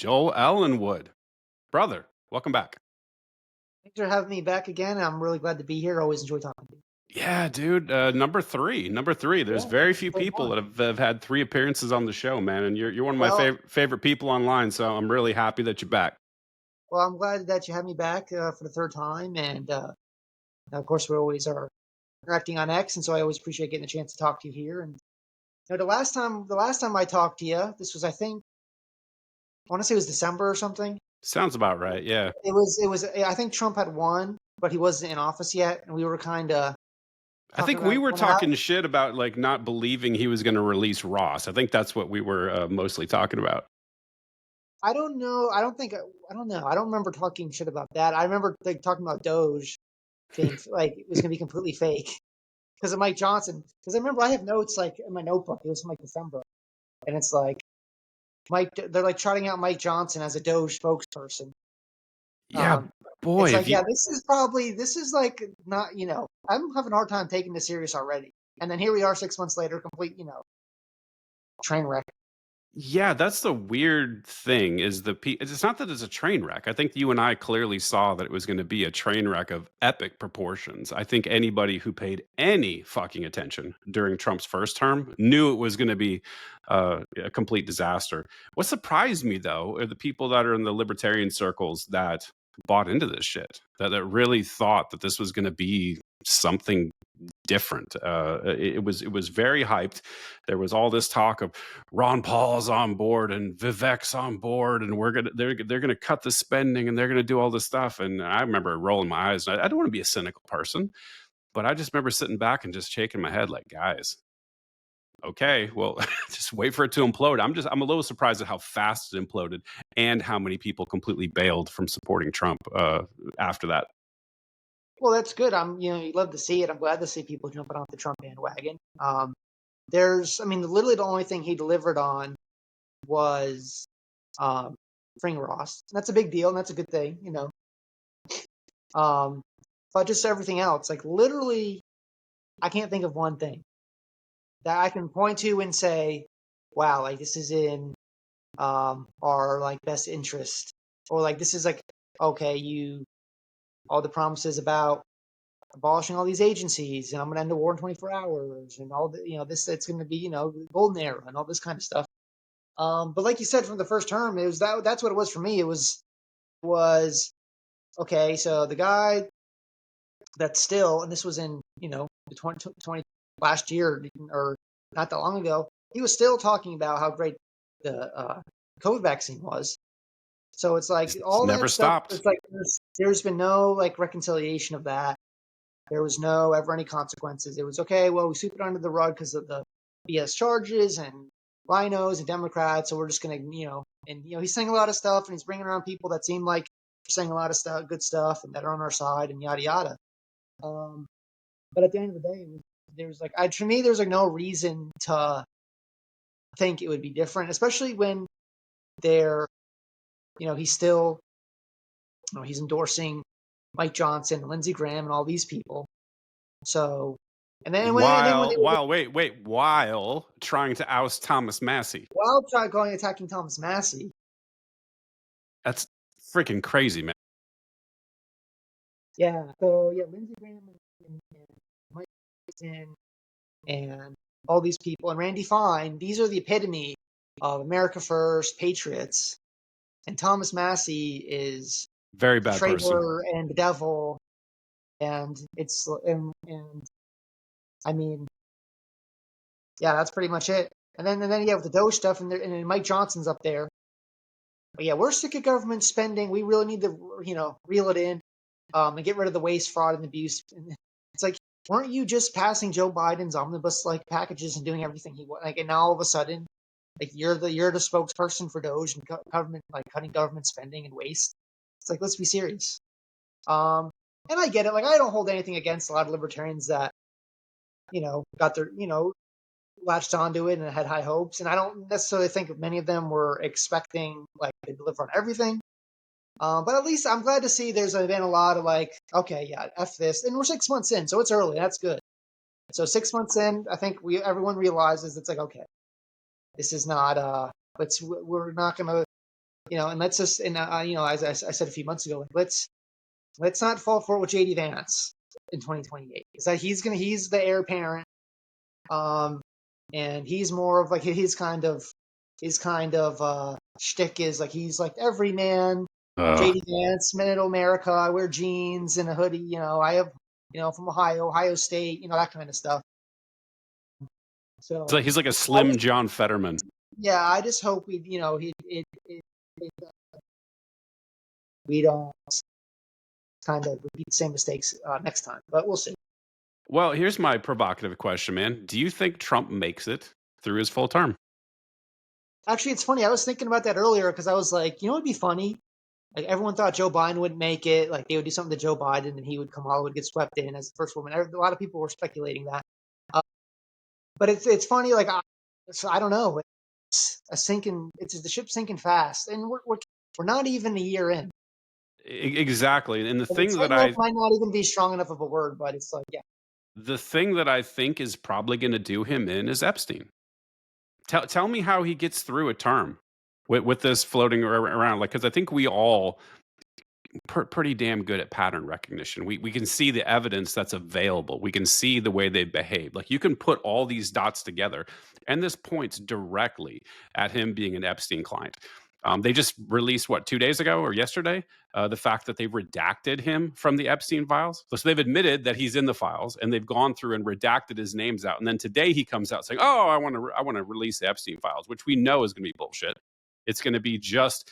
Joel Ellenwood. Brother, welcome back. Thanks for having me back again. I'm really glad to be here. Always enjoy talking to you. Yeah, dude. Number three. Number three. There's Yeah, very this is few great people fun. that have had three appearances on the show, man. And you're one of my Well, favorite people online. So I'm really happy that you're back. well, I'm glad that you had me back for the third time, and of course we always are interacting on X, and so I always appreciate getting a chance to talk to you here. And the last time I talked to you, this was I want to say it was December or something. Sounds about right. Yeah. It was. I think Trump had won, but he wasn't in office yet, and we were kind of I talking think we about were how. talking shit about like not believing he was going to release Ross. I think that's what we were mostly talking about. I don't know. I don't think. I don't know. I don't remember talking shit about that. I remember like talking about Doge being like it was gonna be completely fake because of Mike Johnson. Because I remember I have notes like in my notebook. It was from like December, and it's like Mike. They're like trotting out Mike Johnson as a Doge spokesperson. Yeah, Um, it's boy, if like you yeah, this is like not I'm having a hard time taking this serious already. And then here we are 6 months later, complete train wreck. Yeah, that's the weird thing is it's not that it's a train wreck. I think you and I clearly saw that it was going to be a train wreck of epic proportions. I think anybody who paid any fucking attention during Trump's first term knew it was going to be a complete disaster. What surprised me though are the people that are in the libertarian circles that bought into this shit, that really thought that this was going to be something different. It was very hyped. There was all this talk of Ron Paul's on board and Vivek's on board, and they're gonna cut the spending and they're gonna do all this stuff. And I remember rolling my eyes. I don't want to be a cynical person, but I just remember sitting back and just shaking my head like, guys, okay, well, just wait for it to implode. I'm a little surprised at how fast it imploded and how many people completely bailed from supporting Trump after that. Well, that's good. You love to see it. I'm glad to see people jumping off the Trump bandwagon. Literally the only thing he delivered on was freeing Ross. And that's a big deal, and that's a good thing. Um, but just everything else, like literally, I can't think of one thing that I can point to and say, "Wow, like this is in our like best interest," or like this is like okay, all the promises about abolishing all these agencies and I'm going to end the war in 24 hours and all this it's going to be golden era and all this kind of stuff. But like you said from the first term, it was that's what it was for me. It was okay. So the guy that's still, and this was in the 2020 last year or not that long ago, he was still talking about how great the COVID vaccine was. So it's like It's all never that stuff. stopped. It's like there's been no like reconciliation of that. There was no ever any consequences. It was okay. Well, we sweep it under the rug because of the BS charges and rhinos and Democrats. So we're just gonna, he's saying a lot of stuff and he's bringing around people that seem like they're saying a lot of stuff, good stuff, and that are on our side and yada yada. Um, but at the end of the day, there's like, for me, there's like no reason to think it would be different, especially when they're, he's still, he's endorsing Mike Johnson, and Lindsey Graham, and all these people. So, and then when they While trying to oust Thomas Massey. while going attacking Thomas Massey, That's freaking crazy, man. yeah. So yeah, Lindsey Graham and Mike Tyson and all these people and Randy Fine, these are the epitome of America First, patriots, and Thomas Massey is Very a bad person. traitor and the devil, and and I mean, yeah, that's pretty much it. And then you have the Doge stuff, and then Mike Johnson's up there. But yeah, we're sick of government spending. We really need to, reel it in, and get rid of the waste, fraud, and abuse. And it's like, weren't you just passing Joe Biden's omnibus like packages and doing everything he wanted? Like, and now all of a sudden, like you're the spokesperson for Doge and government, like cutting government spending and waste. It's like, let's be serious. And I get it. Like, I don't hold anything against a lot of libertarians that, got their, latched onto it and had high hopes. And I don't necessarily think many of them were expecting like to deliver on everything. But at least I'm glad to see there's been a lot of like, okay, yeah, F this. And we're 6 months in, so it's early. That's good. So 6 months in, I think everyone realizes it's like, okay, this is not, we're not going to and let's just, and as I said a few months ago, like, let's not fall for it with JD Vance in 2028. Is that he's the heir apparent, and he's more of like his kind of shtick is like he's like every man. Uh, JD Vance, Middle America. I wear jeans and a hoodie. I have, from Ohio State. That kind of stuff. So he's like a I slim just, John Fetterman. yeah, I just hope we don't kind of repeat the same mistakes next time. But we'll see. Well, here's my provocative question, man. Do you think Trump makes it through his full term? Actually, it's funny. I was thinking about that earlier because I was like, it'd be funny. Like everyone thought Joe Biden wouldn't make it. Like they would do something to Joe Biden and Kamala would get swept in as the first woman. A lot of people were speculating that. But it's funny. Like so I don't know. It's a sinking. It's the ship sinking fast, and we're not even a year in. Exactly. And the And thing that tighten up might not even be strong enough of a word, but it's like, yeah. I think is probably going to do him in is Epstein. Tell me how he gets through a term with this floating around. Like, because I think we all pretty damn good at pattern recognition. We can see the evidence that's available. We can see the way they behave. Like you can put all these dots together, and this points directly at him being an Epstein client. They just released 2 days ago or yesterday the fact that they've redacted him from the Epstein files. So they've admitted that he's in the files, and they've gone through and redacted his names out. And then today he comes out saying, "Oh, I want to release the Epstein files," which we know is going to be bullshit. It's going to be just,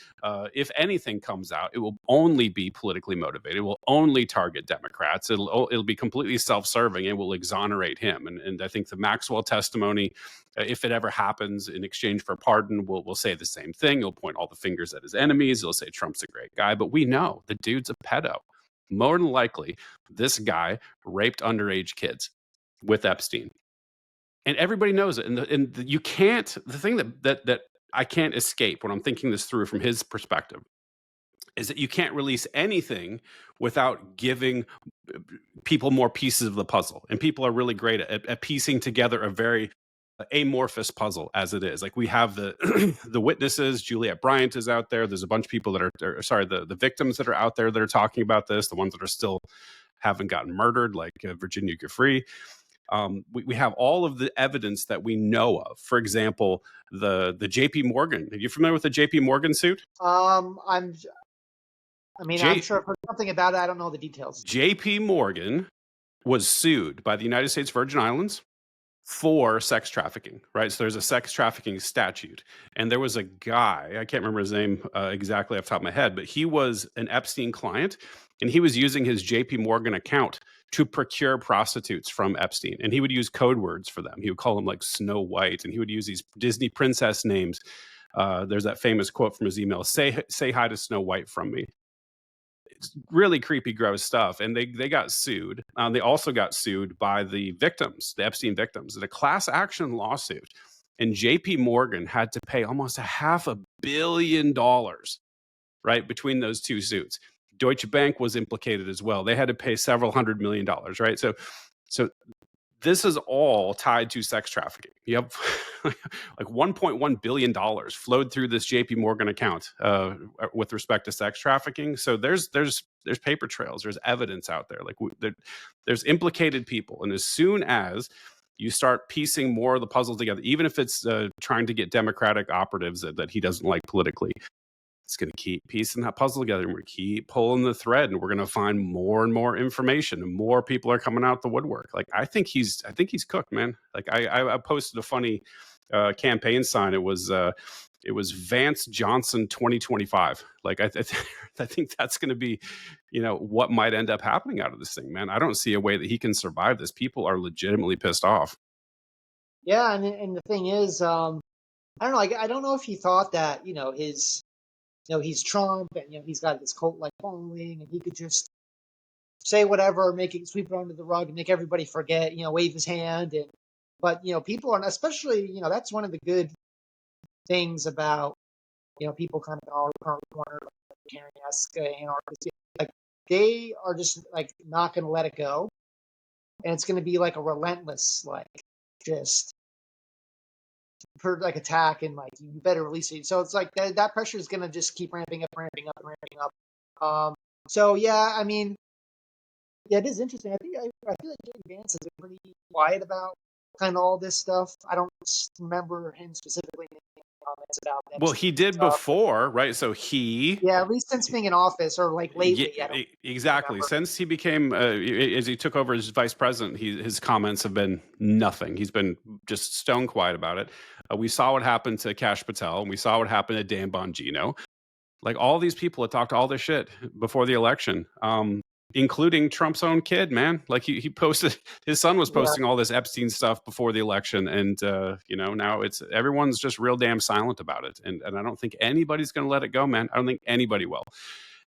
if anything comes out, it will only be politically motivated. It will only target Democrats. It'll be completely self-serving and will exonerate him. And I think the Maxwell testimony, if it ever happens in exchange for pardon, will say the same thing. He'll point all the fingers at his enemies. He'll say Trump's a great guy. But we know the dude's a pedo. More than likely, this guy raped underage kids with Epstein. And everybody knows it. And you can't, the thing that I can't escape when I'm thinking this through from his perspective is that you can't release anything without giving people more pieces of the puzzle. And people are really great at piecing together a very amorphous puzzle as it is. Like we have the the witnesses. Juliette Bryant is out there. There's a bunch of people that are sorry, the victims that are out there that are talking about this, the ones that are still haven't gotten murdered, like Virginia Giuffre. We have all of the evidence that we know of. For example, the JP Morgan. Are you familiar with the JP Morgan suit? I'm J, sure I've heard something about it. I don't know the details. JP Morgan was sued by the United States Virgin Islands for sex trafficking, right? So there's a sex trafficking statute. And there was a guy, I can't remember his name exactly off the top of my head, but he was an Epstein client and he was using his JP Morgan account to procure prostitutes from Epstein. And he would use code words for them. He would call them like Snow White, and he would use these Disney princess names. There's that famous quote from his email, say hi to Snow White from me. It's really creepy, gross stuff. And they got sued. They also got sued by the victims, the Epstein victims, in a class action lawsuit. And JP Morgan had to pay almost $500 million, right, between those two suits. Deutsche Bank was implicated as well. They had to pay several $100 million, right? So this is all tied to sex trafficking. You have like $1.1 billion flowed through this JP Morgan account with respect to sex trafficking. So there's paper trails, there's evidence out there. Like there's implicated people. And as soon as you start piecing more of the puzzle together, even if it's trying to get Democratic operatives that he doesn't like politically, it's going to keep piecing that puzzle together, and we're going to keep pulling the thread, and we're going to find more and more information, and more people are coming out the woodwork. Like I think he's cooked, man. Like I posted a funny campaign sign. It was Vance Johnson 2025. Like I think that's going to be, what might end up happening out of this thing, man. I don't see a way that he can survive this. People are legitimately pissed off. Yeah, and the thing is, I don't know. I don't know if he thought that he's Trump, and he's got this cult-like following, and he could just say whatever, sweep it under the rug, and make everybody forget. Wave his hand, but people are, especially that's one of the good things about people kind of in our current corner, like Karen-esque anarchists. Like they are just like not going to let it go, and it's going to be like a relentless, like just per like attack, and like you better release it. So it's like that pressure is gonna just keep ramping up, ramping up. So yeah, I mean, yeah, it is interesting. I feel like Jay Vance has been pretty quiet about kind of all this stuff. I don't remember him specifically making comments about Well, Epstein he did stuff. before, right? So he Yeah, at least since being in office or like Yeah, lately, I don't exactly. remember. Since he became, as he took over as vice president, his comments have been nothing. He's been just stone quiet about it. We saw what happened to Kash Patel, and we saw what happened to Dan Bongino. Like all these people had talked all this shit before the election, including Trump's own kid, man. Like he posted, his son was Yeah, posting all this Epstein stuff before the election, and now it's everyone's just real damn silent about it, and I don't think anybody's going to let it go, man. I don't think anybody will.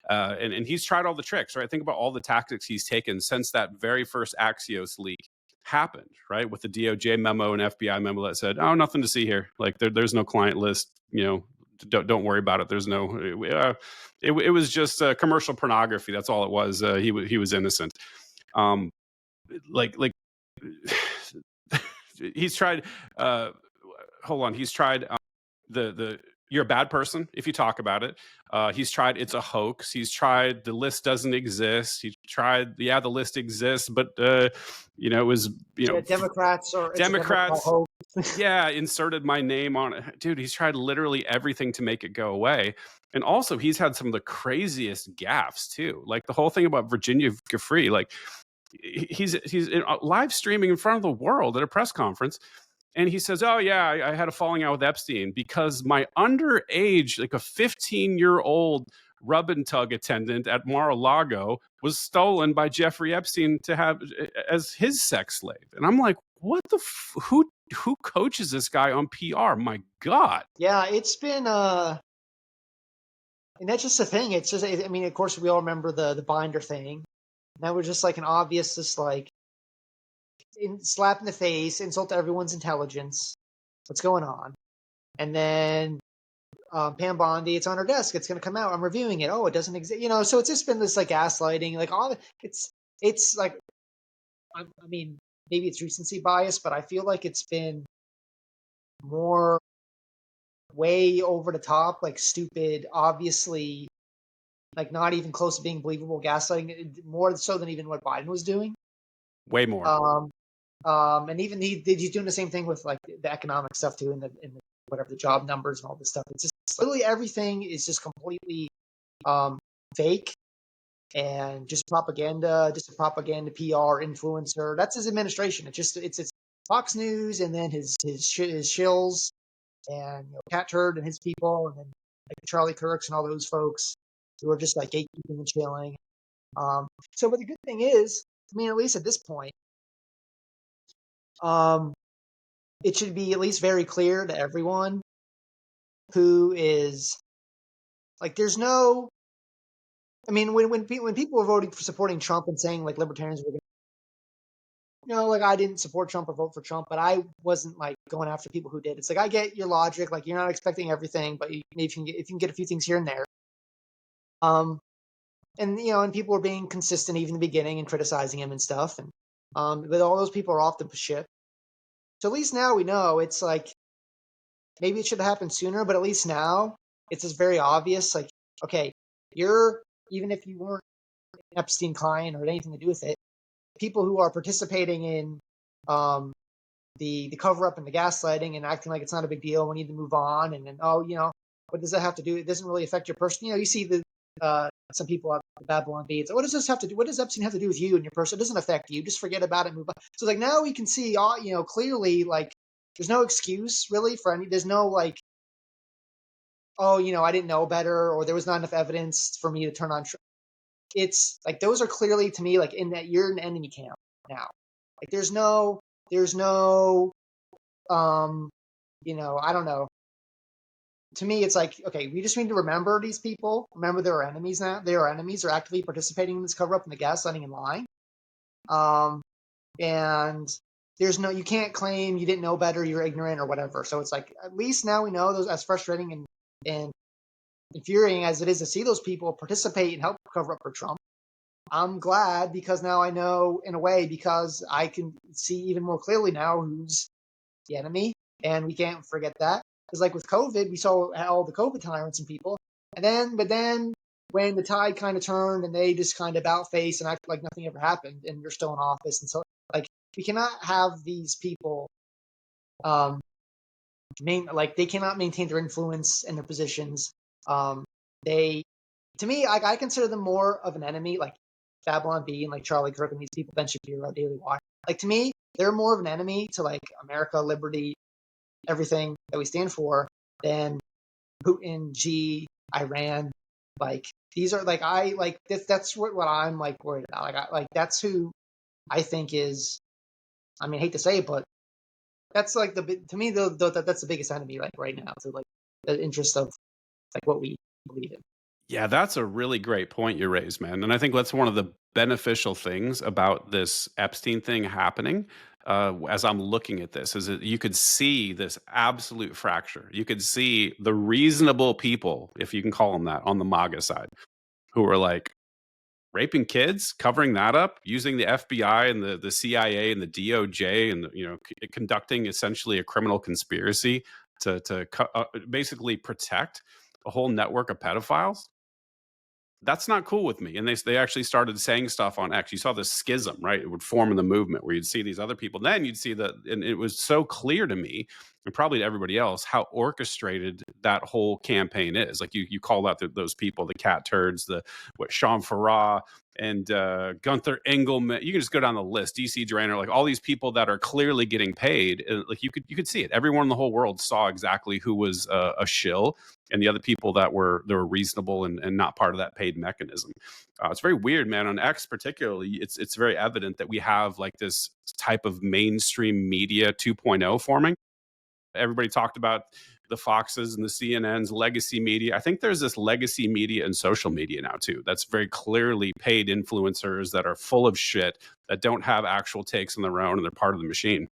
And he's tried all the tricks, right? Think about all the tactics he's taken since that very first Axios leak happened, right? With the DOJ memo and FBI memo that said, "Oh, nothing to see here. Like there's no client list. Don't worry about it. There's no. It was just commercial pornography. That's all it was. He was innocent. Um, like he's tried. Hold on. He's tried the you're a bad person if you talk about it. He's tried it's a hoax. He's tried the list doesn't exist. He tried the list exists, but it was yeah, Democrats or it's a Democrat Democrats. hope. Yeah, inserted my name on it. Dude, he's tried literally everything to make it go away. And also, he's had some of the craziest gaffes too. Like the whole thing about Virginia Giuffre. Like he's live streaming in front of the world at a press conference, and he says, "Oh yeah, I had a falling out with Epstein because my underage, like a 15-year-old rub and tug attendant at Mar-a-Lago, was stolen by Jeffrey Epstein to have as his sex slave." And I'm like, "What the who coaches this guy on PR? My God!" Yeah, it's been and that's just the thing. It's just, I mean, of course, we all remember the binder thing. That was just like an obvious, just like slap in the face, insult to everyone's intelligence. What's going on? And then Pam Bondi, it's on her desk. It's going to come out. I'm reviewing it. Oh, it doesn't exist. So it's just been this like gaslighting, like all. It's like, I mean, maybe it's recency bias, but I feel like it's been more way over the top, like stupid, obviously, like not even close to being believable gaslighting, more so than even what Biden was doing. Way more. And even he's doing the same thing with like the economic stuff too, and the whatever the job numbers and all this stuff. It's just literally everything is just completely fake and just propaganda, just a propaganda PR influencer. That's his administration. It's Fox News, and then his shills, and Cat Turd and his people, and then like Charlie Kirks and all those folks who are just like gatekeeping and chilling. But the good thing is, I mean, at least at this point, it should be at least very clear to everyone who is like, there's no. I mean, when people are voting for supporting Trump and saying like libertarians were going to, like I didn't support Trump or vote for Trump, but I wasn't like going after people who did. It's like I get your logic, like you're not expecting everything, but if you can get a few things here and there. And people are being consistent even in the beginning and criticizing him and stuff, and but all those people are off the ship. So at least now we know it's like maybe it should have happened sooner, but at least now it's just very obvious. Like, okay, even if you weren't an Epstein client or had anything to do with it, people who are participating in the cover up and the gaslighting and acting like it's not a big deal, we need to move on. And then what does that have to do? It doesn't really affect your person. You see some people have the Babylon Beads. What does this have to do? What does Epstein have to do with you and your person? It doesn't affect you. Just forget about it, move on. So like now we can see, clearly, like there's no excuse really for any. There's no like, oh, I didn't know better, or there was not enough evidence for me to turn on. It's like those are clearly to me like in that you're an enemy camp now. Like there's no, I don't know. To me, it's like, okay, we just need to remember these people. Remember they're enemies now. They are enemies. They're actively participating in this cover up and the gaslighting and lying. And you can't claim you didn't know better, you're ignorant or whatever. So it's like, at least now we know those, as frustrating and infuriating as it is to see those people participate and help cover up for Trump. I'm glad because now I know in a way, because I can see even more clearly now who's the enemy and we can't forget that. Because like with COVID, we saw all the COVID tyrants and people, but then when the tide kind of turned and they just kind of about face and act like nothing ever happened, and you're still in office, and so like we cannot have these people, um, they cannot maintain their influence and their positions. They, to me, I consider them more of an enemy, like Babylon B and like Charlie Kirk and these people, Ben Shapiro, Daily Wire. Like to me, they're more of an enemy to like America, liberty, everything that we stand for than Putin, G, Iran. Like these are like I like that's what I'm like worried about. Like that's who I think is. I mean, I hate to say it, but that's like to me that's the biggest enemy like right now to like the interest of like what we believe in. Yeah, that's a really great point you raised, man. And I think that's one of the beneficial things about this Epstein thing happening. As I'm looking at this, is that you could see this absolute fracture. You could see the reasonable people, if you can call them that, on the MAGA side, who were like raping kids, covering that up, using the FBI and the CIA and the DOJ, and conducting essentially a criminal conspiracy to basically protect a whole network of pedophiles. That's not cool with me. And they actually started saying stuff on X. You saw this schism, right? It would form in the movement where you'd see these other people. Then you'd see that, and it was so clear to me, and probably to everybody else, how orchestrated that whole campaign is. Like you call out those people, the cat turds, Sean Farrar and Gunther Engelman. You can just go down the list. DC Drainer, like all these people that are clearly getting paid. Like you could see it. Everyone in the whole world saw exactly who was a shill, and the other people that were reasonable and not part of that paid mechanism. It's very weird, man. On X particularly, it's very evident that we have like this type of mainstream media 2.0 forming. Everybody talked about the Foxes and the CNNs, legacy media. I think there's this legacy media and social media now too. That's very clearly paid influencers that are full of shit, that don't have actual takes on their own, and they're part of the machine.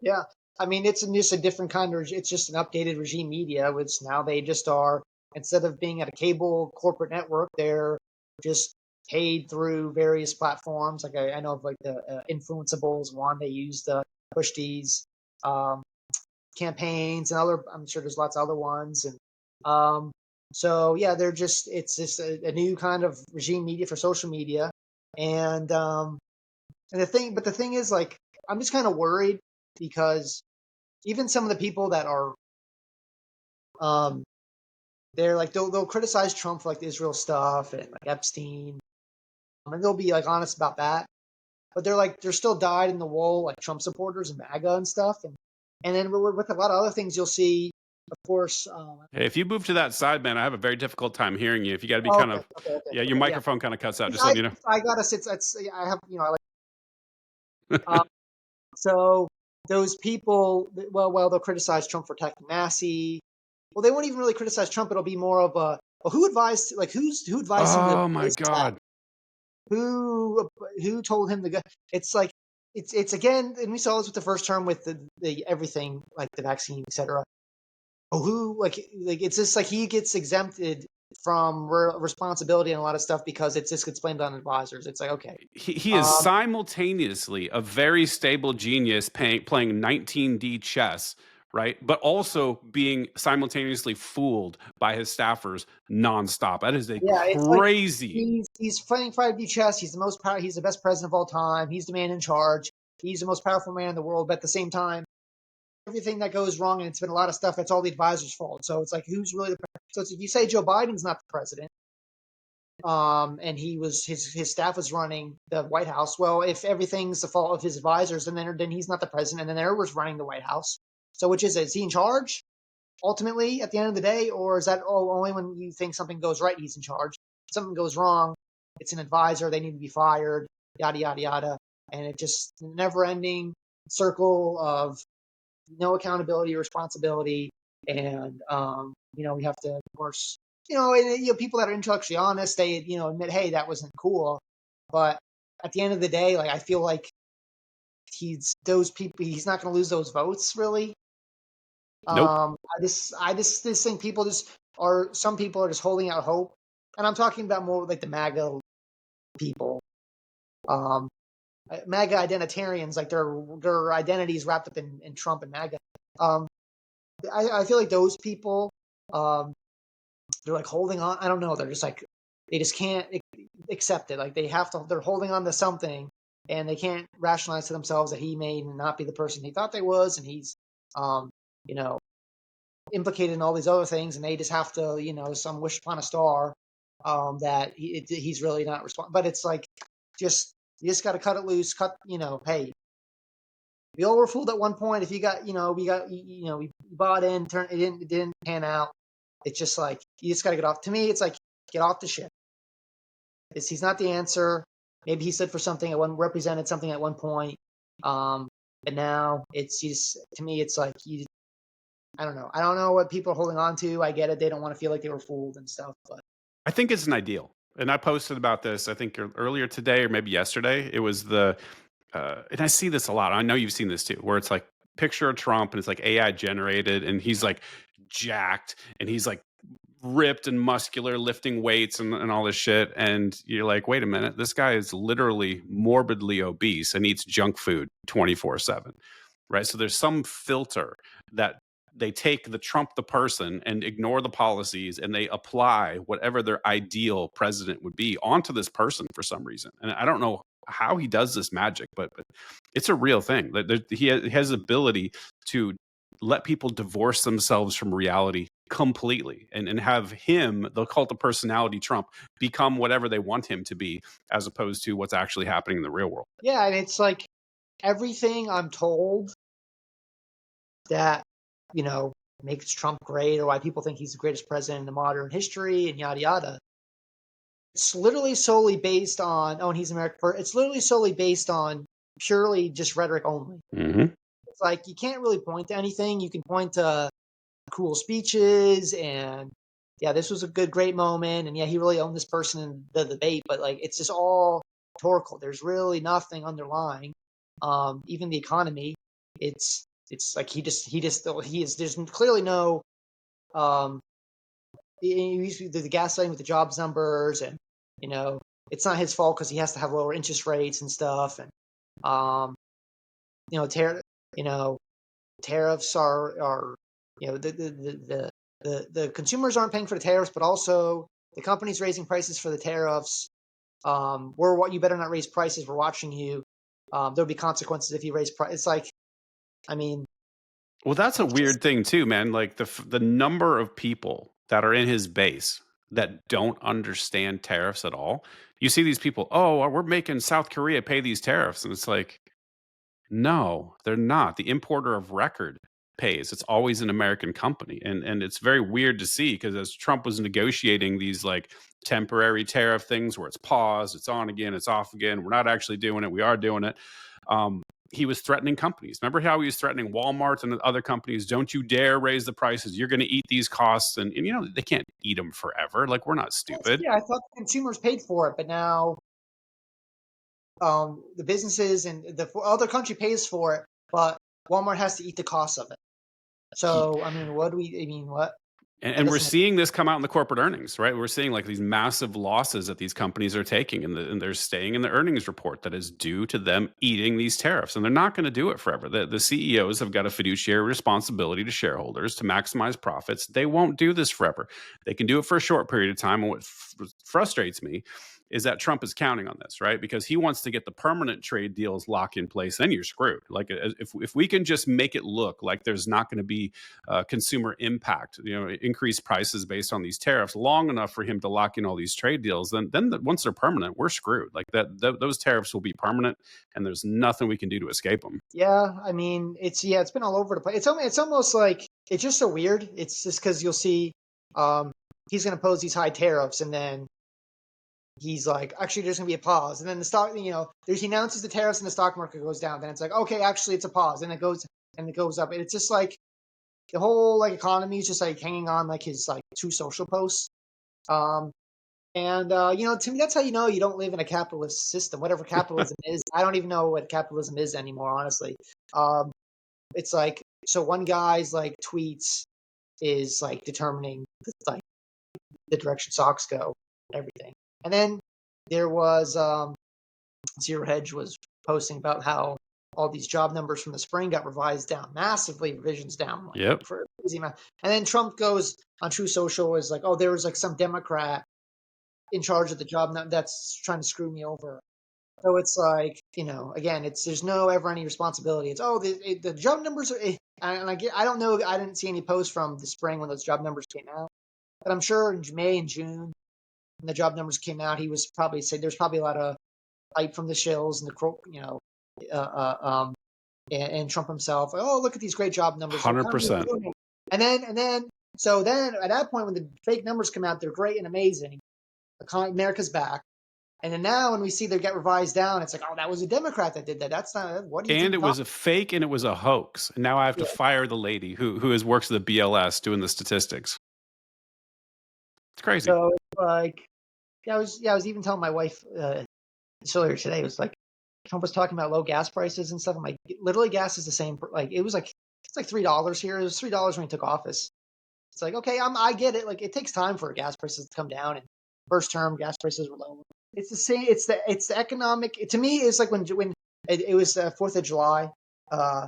Yeah, I mean it's just a different kind of. It's just an updated regime media, which now they just are, instead of being at a cable corporate network, they're just paid through various platforms. Like I know of like the Influenceables one, they use to push these campaigns and other. I'm sure there's lots of other ones, and so yeah, it's just a new kind of regime media for social media, and the thing is like I'm just kind of worried because even some of the people that are they're like they'll criticize Trump for like the Israel stuff and like Epstein, and they'll be like honest about that, but they're still dyed in the wool like Trump supporters and MAGA and stuff, and then with a lot of other things you'll see, of course. Hey, if you move to that side, man, I have a very difficult time hearing you. If you got to be Oh, kind okay, of, okay, okay, yeah, your okay, yeah. microphone kind of cuts out. Just I letting you know. I gotta sit. I have I like um, so those people. Well, they'll criticize Trump for attacking Massey. Well, they won't even really criticize Trump. It'll be more of a well, who advised like who advised him to Oh my this attack? God. Who told him to go? It's like it's again, and we saw this with the first term with the everything like the vaccine, etc. Oh, who like it's just like he gets exempted from responsibility and a lot of stuff because it's just gets blamed on advisors. It's like okay, He is um, simultaneously a very stable genius playing 19D chess, right? But also being simultaneously fooled by his staffers nonstop. That is a yeah, it's like crazy. he's playing 5D chess. He's the most power. He's the best president of all time. He's the man in charge. He's the most powerful man in the world. But at the same time, everything that goes wrong, and it's been a lot of stuff. That's all the advisors' fault. So it's like who's really the so it's, if you say Joe Biden's not the president, and he was his staff was running the White House. Well, if everything's the fault of his advisors, then he's not the president, and then there was running the White House. So which is it? Is he in charge ultimately at the end of the day, or is that only when you think something goes right he's in charge? If something goes wrong, it's an advisor. They need to be fired. Yada yada yada, and it just never ending circle of no accountability or responsibility, and we have to, of course, people that are intellectually honest, they admit, hey, that wasn't cool, but at the end of the day, like I feel like he's not going to lose those votes really. Nope. I just think people some people are just holding out hope, and I'm talking about more like the MAGA people, MAGA identitarians, like their identities wrapped up in Trump and MAGA. Um, I feel like those people, they're like holding on. I don't know. They're just like they just can't accept it. Like they have to. They're holding on to something, and they can't rationalize to themselves that he may not be the person he thought they was, and he's, um, you know, implicated in all these other things, and they just have to, some wish upon a star, that he's really not responding. But it's like, just you just got to cut it loose. Hey, we all were fooled at one point. If you got, we bought in, it didn't pan out. It's just like you just got to get off. To me, it's like get off the ship. He's not the answer. Maybe he stood for something represented something at one point. But now to me, it's like I don't know. I don't know what people are holding on to. I get it. They don't want to feel like they were fooled and stuff. But I think it's an ideal. And I posted about this, I think earlier today or maybe yesterday. It was and I see this a lot. I know you've seen this too, where it's like picture of Trump and it's like AI generated and he's like jacked and he's like ripped and muscular, lifting weights and all this shit. And you're like, wait a minute, this guy is literally morbidly obese and eats junk food 24/7. Right. So there's some filter that they take the Trump the person and ignore the policies and they apply whatever their ideal president would be onto this person for some reason. And I don't know how he does this magic, but it's a real thing. He has the ability to let people divorce themselves from reality completely and have him, the cult of personality Trump, become whatever they want him to be, as opposed to what's actually happening in the real world. yeah, and it's like everything I'm told that, makes Trump great or why people think he's the greatest president in modern history and yada yada. It's literally solely based on, and he's American. It's literally solely based on purely just rhetoric only. Mm-hmm. It's like you can't really point to anything. You can point to cool speeches and yeah, this was a great moment, and yeah, he really owned this person in the debate. But like, it's just all rhetorical. There's really nothing underlying. Even the economy, it's like he is. There's clearly no the gaslighting with the jobs numbers, and it's not his fault because he has to have lower interest rates and stuff, and um, you know, tariffs are the consumers aren't paying for the tariffs, but also the company's raising prices for the tariffs. You better not raise prices. We're watching you. There'll be consequences if you raise price. It's like, I mean, Well, that's a weird thing too, man. Like the number of people that are in his base that don't understand tariffs at all. You see these people, oh, we're making South Korea pay these tariffs, and it's like, no, they're not. The importer of record pays. It's always an American company. And it's very weird to see because as Trump was negotiating these like temporary tariff things where it's paused, it's on again, it's off again, we're not actually doing it, we are doing it. He was threatening companies. Remember how he was threatening Walmart and other companies? Don't you dare raise the prices. You're going to eat these costs. And they can't eat them forever. Like, we're not stupid. yeah, I thought the consumers paid for it, but now the businesses and the other country pays for it, but Walmart has to eat the cost of it. So, I mean, what? And we're seeing this come out in the corporate earnings, right? We're seeing like these massive losses that these companies are taking, and they're staying in the earnings report that is due to them eating these tariffs. And they're not going to do it forever. The CEOs have got a fiduciary responsibility to shareholders to maximize profits. They won't do this forever. They can do it for a short period of time. And what frustrates me is that Trump is counting on this, right? Because he wants to get the permanent trade deals locked in place. Then you're screwed. Like if we can just make it look like there's not going to be consumer impact, increased prices based on these tariffs long enough for him to lock in all these trade deals, then once they're permanent, we're screwed. Like those tariffs will be permanent, and there's nothing we can do to escape them. Yeah, I mean, it's been all over the place. It's almost like it's just so weird. It's just because you'll see, he's going to pose these high tariffs, and then he's like, actually, there's going to be a pause, and then the stock, he announces the tariffs, and the stock market goes down. Then it's like, okay, actually, it's a pause, and it goes up, and it's just like the whole like economy is just like hanging on like his like two social posts. To me, that's how you don't live in a capitalist system. Whatever capitalism is, I don't even know what capitalism is anymore, honestly. It's like, so one guy's like tweets is like determining like the direction stocks go and everything. And then there was Zero Hedge was posting about how all these job numbers from the spring got revised down massively, revisions down like Yep. for a crazy amount. And then Trump goes on True Social is like, oh, there was like some Democrat in charge of the job that's trying to screw me over. So it's like, again, there's no ever any responsibility. It's the job numbers are, and I don't know, I didn't see any posts from the spring when those job numbers came out, but I'm sure in May and June when the job numbers came out, he was probably saying there's probably a lot of hype from the shills and and Trump himself. Oh, look at these great job numbers. The economy is 100%. booming. And then at that point when the fake numbers come out, they're great and amazing. America's back. And then now when we see they get revised down, it's like, oh, that was a Democrat that did that. That's not, what do you And think? it was a fake and it was a hoax. And now I have to Yeah. fire the lady who has works at the BLS doing the statistics. It's crazy. So it's like, I was even telling my wife earlier today, it was like, Trump was talking about low gas prices and stuff. I'm like, literally gas is the same. Like, it's like $3 here. It was $3 when he took office. It's like, okay, I get it. Like, it takes time for gas prices to come down. And first term, gas prices were low. It's the same. It's the economic. To me, it's like when it was 4th of July a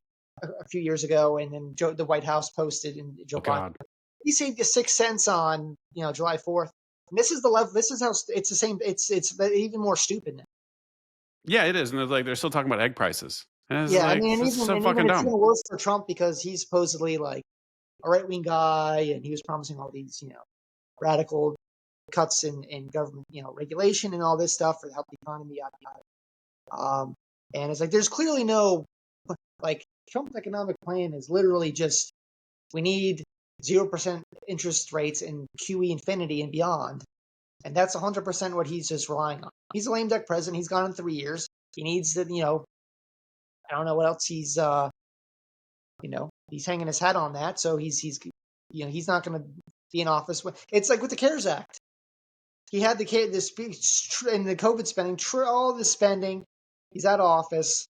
few years ago, and then the White House posted and Joe Oh Biden, God. he saved you 6 cents on July 4th. And this is the level. This is how it's the same. It's even more stupid now. Yeah, it is. And they're still talking about egg prices. And it's Yeah, I like, mean, it's so even fucking it's dumb. even worse for Trump because he's supposedly like a right wing guy, and he was promising all these radical cuts in government regulation and all this stuff for the help the economy. Yada, yada. And it's like there's clearly no like Trump's economic plan is literally just we need 0% interest rates in QE infinity and beyond, and that's 100% what he's just relying on. He's a lame duck president. He's gone in 3 years. He needs to I don't know what else he's he's hanging his hat on that. So he's not going to be in office. It's like with the CARES Act. He had the speech and the COVID spending, all the spending. He's out of office,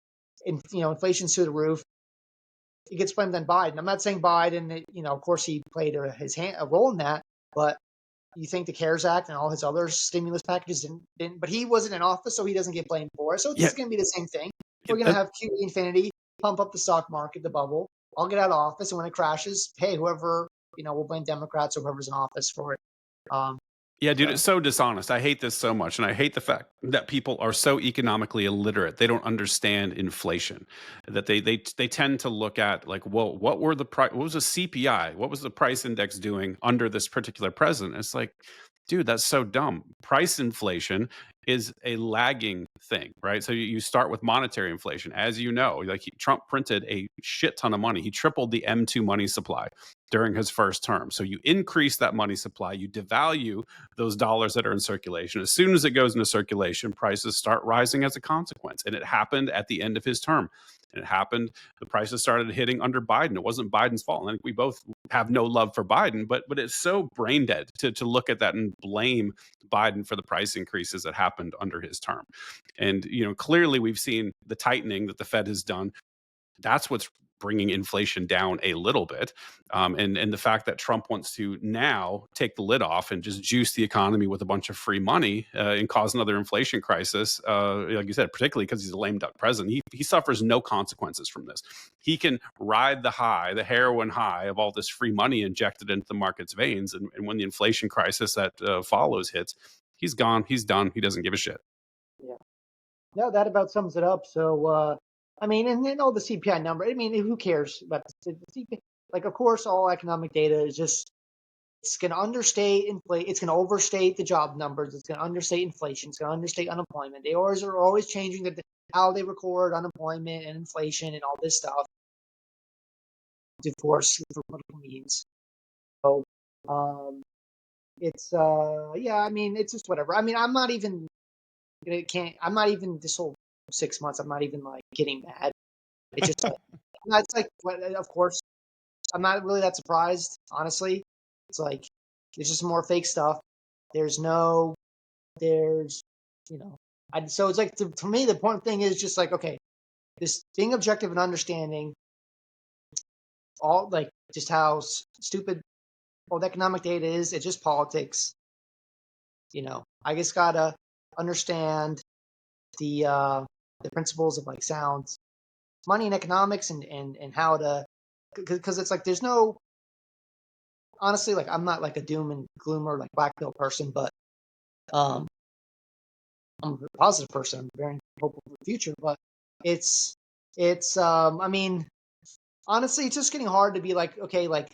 and inflation's through the roof. He gets blamed on Biden. I'm not saying Biden. Of course, he played a role in that. But you think the CARES Act and all his other stimulus packages didn't? But he wasn't in office, so he doesn't get blamed for it. So it's Yeah. just going to be the same thing. We're going to have QE infinity, pump up the stock market, the bubble. I'll get out of office, and when it crashes, hey, whoever we'll blame Democrats or whoever's in office for it. Yeah, dude, it's so dishonest. I hate this so much. And I hate the fact that people are so economically illiterate. They don't understand inflation. That they tend to look at like, well, what was the CPI? What was the price index doing under this particular president? It's like, dude, that's so dumb. Price inflation is a lagging thing, right? So you start with monetary inflation. As you know, like Trump printed a shit ton of money. He tripled the M2 money supply during his first term. So you increase that money supply, you devalue those dollars that are in circulation. As soon as it goes into circulation, prices start rising as a consequence. And it happened at the end of his term. And it happened, the prices started hitting under Biden. It wasn't Biden's fault. And I think we both have no love for Biden, but it's so brain dead to look at that and blame Biden for the price increases that happened under his term. And, clearly we've seen the tightening that the Fed has done. That's what's bringing inflation down a little bit. And the fact that Trump wants to now take the lid off and just juice the economy with a bunch of free money and cause another inflation crisis, like you said, particularly because he's a lame duck president, he suffers no consequences from this. He can ride the heroin high of all this free money injected into the market's veins. And when the inflation crisis that follows hits, he's gone, he's done, he doesn't give a shit. Yeah. No, that about sums it up. So, I mean, and then all the CPI number. I mean, who cares about the CPI? Like, of course, all economic data is just it's going to understate inflation. It's going to overstate the job numbers. It's going to understate inflation. It's going to understate unemployment. They are always changing how they record unemployment and inflation and all this stuff. Of course, for political means. So, it's yeah. I mean, it's just whatever. I mean, I'm not even this whole 6 months. I'm not even like getting mad. It's just like, it's like, of course, I'm not really that surprised, honestly. It's like, there's just more fake stuff. So it's like, for me, the important thing is just like, okay, this being objective and understanding all like just how stupid all the economic data is. It's just politics. I just gotta understand the principles of like sound money and economics and how to, because it's like there's no, honestly, like I'm not like a doom and gloom or like black pill person, but um I'm a positive person. I'm very hopeful for the future, but it's I mean, honestly, it's just getting hard to be like, okay, like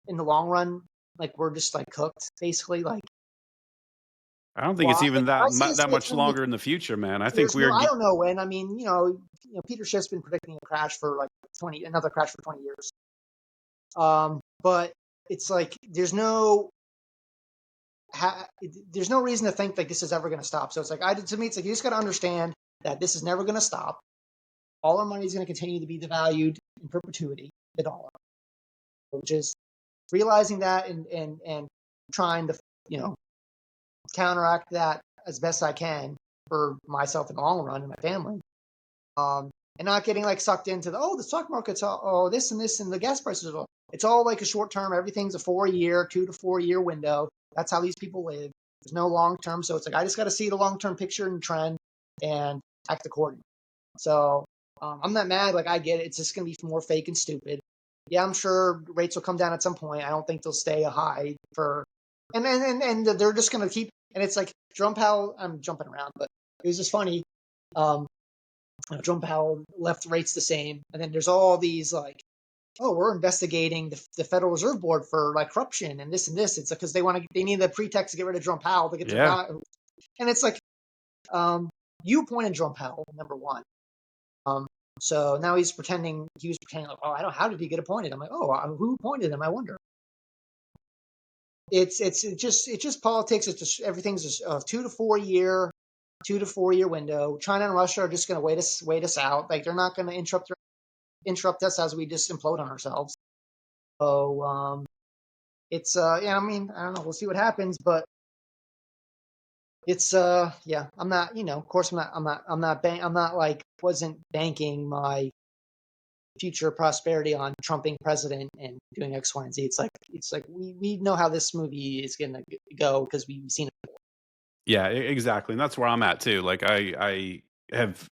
in the long run, like we're just like cooked basically. Like I don't think why? it's even Like that I see this that with much some like longer in the future, man. I think there's no, we're I don't know when. I mean, Peter Schiff's been predicting a crash for like another crash for 20 years. But it's like there's no reason to think like this is ever going to stop. So it's like to me, it's like you just got to understand that this is never going to stop. All our money is going to continue to be devalued in perpetuity, the dollar, which is realizing that and trying to counteract that as best I can for myself in the long run and my family. And not getting like sucked into the stock market's this and this and the gas prices are low. It's all like a short term. Everything's a 2 to 4 year window. That's how these people live. There's no long term. So it's like I just got to see the long term picture and trend and act accordingly. So I'm not mad. Like I get it. It's just gonna be more fake and stupid. Yeah, I'm sure rates will come down at some point. I don't think they'll stay high for, and they're just gonna keep. And it's like Jerome Powell. I'm jumping around, but it was just funny. Um, Jerome Powell left rates the same, and then there's all these like, we're investigating the Federal Reserve Board for like corruption and this and this. It's because they need the pretext to get rid of Jerome Powell to get their yeah. guy. And it's like, you appointed Jerome Powell, number one. So now he was pretending like, I don't. How did he get appointed? I'm like, who appointed him? I wonder. It's just politics. It's just everything's just a 2 to 4 year window. China and Russia are just going to wait us out. Like they're not going to interrupt us as we just implode on ourselves. So it's I mean, I don't know. We'll see what happens, but it's I'm not, of course I'm not like wasn't banking my future prosperity on Trump being president and doing X, Y, and Z. It's like we know how this movie is gonna go because we've seen it before. Yeah, exactly, and that's where I'm at too. Like I have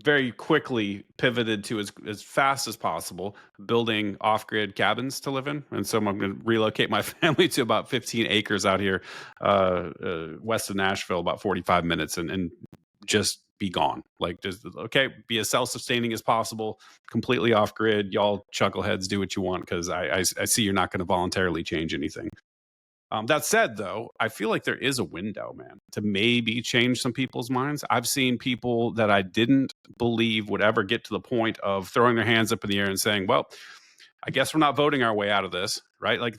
very quickly pivoted to as fast as possible building off-grid cabins to live in, and so I'm going to relocate my family to about 15 acres out here west of Nashville, about 45 minutes, and just be gone. Like just okay, be as self-sustaining as possible, completely off-grid. Y'all chuckleheads do what you want because I see you're not going to voluntarily change anything. That said, though, I feel like there is a window, man, to maybe change some people's minds. I've seen people that I didn't believe would ever get to the point of throwing their hands up in the air and saying, "Well, I guess we're not voting our way out of this," right? Like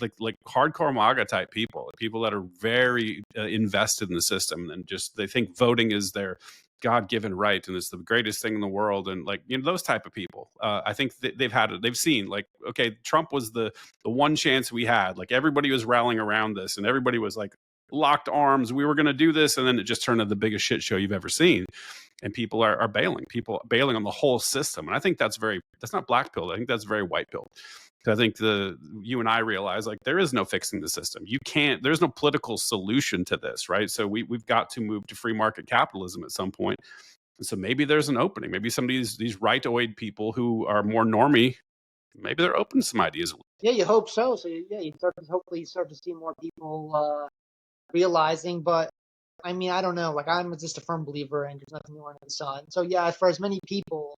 hardcore MAGA type people, people that are very invested in the system and just they think voting is their God-given right and it's the greatest thing in the world, and like those type of people. I think they've seen like okay, Trump was the one chance we had. Like everybody was rallying around this, and everybody was like locked arms. We were going to do this, and then it just turned into the biggest shit show you've ever seen. And people are bailing, people bailing on the whole system. And I think that's not black pill. I think that's very white pill. Because I think you and I realize like there is no fixing the system. There's no political solution to this, right? So we've got to move to free market capitalism at some point. And so maybe there's an opening. Maybe some of these rightoid people who are more normie, maybe they're open to some ideas. Yeah, you hope so. So yeah, hopefully you start to see more people realizing. But I mean, I don't know. Like I'm just a firm believer, and there's nothing new under the sun. So yeah, for as many people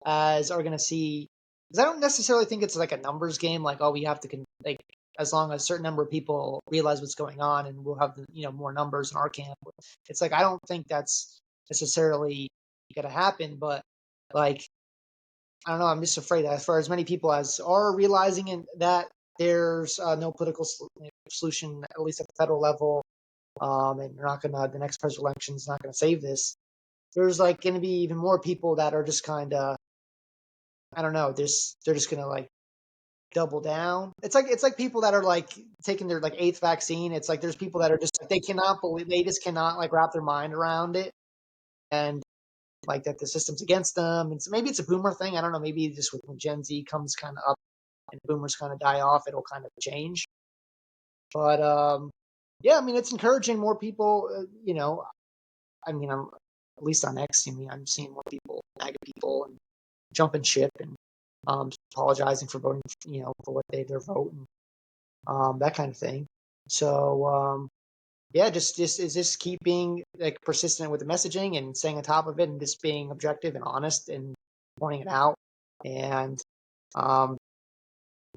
as are going to see, because I don't necessarily think it's like a numbers game. Like we have to like as long as a certain number of people realize what's going on, and we'll have more numbers in our camp. It's like I don't think that's necessarily going to happen, but like I don't know. I'm just afraid that for as many people as are realizing that there's no political solution, at least at the federal level, and you're not gonna the next presidential election is not gonna save this. There's like gonna be even more people that are just kind of I don't know. They're just gonna like double down. It's like people that are like taking their like eighth vaccine. It's like there's people that are just like, they just cannot like wrap their mind around it, and like that the system's against them. And so maybe it's a boomer thing. I don't know. Maybe just when Gen Z comes kind of up and boomers kind of die off, it'll kind of change. But yeah, I mean, it's encouraging more people. I mean, I'm at least on X. I mean, I'm seeing more people, MAGA people, and jumping ship and apologizing for voting, for what their vote and that kind of thing. So yeah, just is just keeping like persistent with the messaging and staying on top of it and just being objective and honest and pointing it out and um,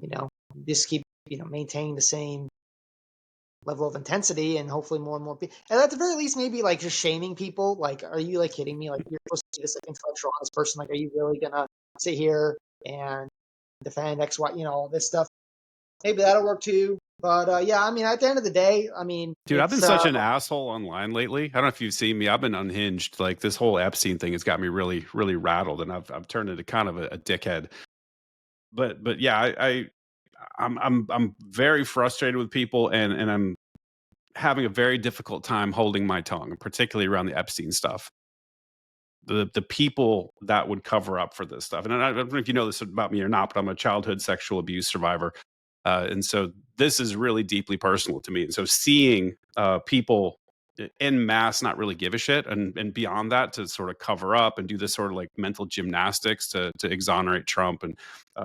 you know just keep maintaining the same level of intensity and hopefully more and more people. And at the very least, maybe like just shaming people. Like, are you like kidding me? Like, you're supposed to be this like, intellectual, honest person. Like, are you really gonna sit here and defend X, Y, all this stuff? Maybe that'll work too. But yeah, I mean, at the end of the day, I mean, Dude, I've been it's such an asshole online lately. I don't know if you've seen me. I've been unhinged. Like this whole Epstein thing has got me really, really rattled, and I've turned into kind of a dickhead. But yeah, I'm very frustrated with people, and I'm having a very difficult time holding my tongue, particularly around the Epstein stuff. The people that would cover up for this stuff, and I don't know if you know this about me or not, but I'm a childhood sexual abuse survivor, and so this is really deeply personal to me. And so seeing people in mass not really give a shit, and beyond that to sort of cover up and do this sort of like mental gymnastics to exonerate Trump, and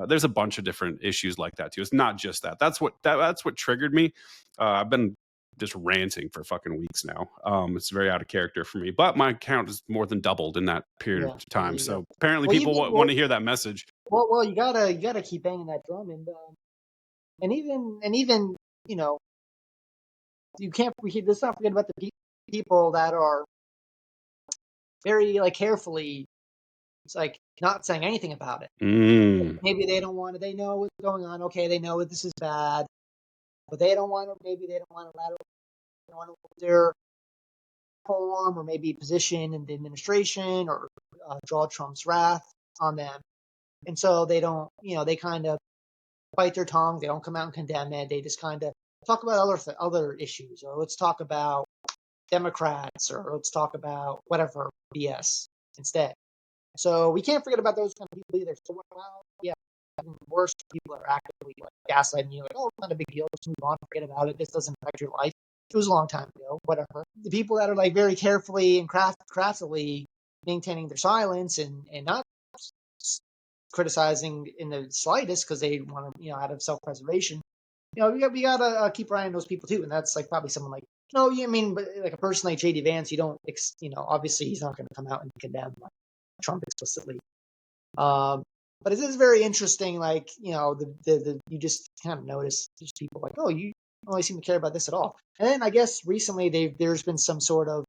there's a bunch of different issues like that too. It's not just that. That's what triggered me. I've been just ranting for fucking weeks now. It's very out of character for me, but my account is more than doubled in that period yeah. of Well, there time. you go. So apparently, Well, people want to hear that message. well, you gotta keep banging that drum and even you know you can't let's not forget about the people that are very like carefully. It's like not saying anything about it. Mm. Maybe they don't want to. They know what's going on. Okay, they know that this is bad, but they don't want to. Maybe they don't want to let their form or maybe position in the administration or draw Trump's wrath on them. And so they don't, they kind of bite their tongue. They don't come out and condemn it. They just kind of talk about other issues, or let's talk about Democrats, or let's talk about whatever BS instead. So we can't forget about those kind of people either. So well, yeah, worse people are actively like gaslighting you, like, oh, it's not a big deal, just move on, forget about it. This doesn't affect your life. It was a long time ago, whatever. The people that are like very carefully and craftily maintaining their silence and not criticizing in the slightest because they want to, out of self-preservation. We gotta keep an eye on those people too, and that's like probably someone like no, I mean, but like a person like JD Vance, you don't, obviously he's not going to come out and condemn like, Trump explicitly. But it is very interesting, like the you just kind of notice there's people like, oh, you don't really seem to care about this at all. And then I guess recently there's been some sort of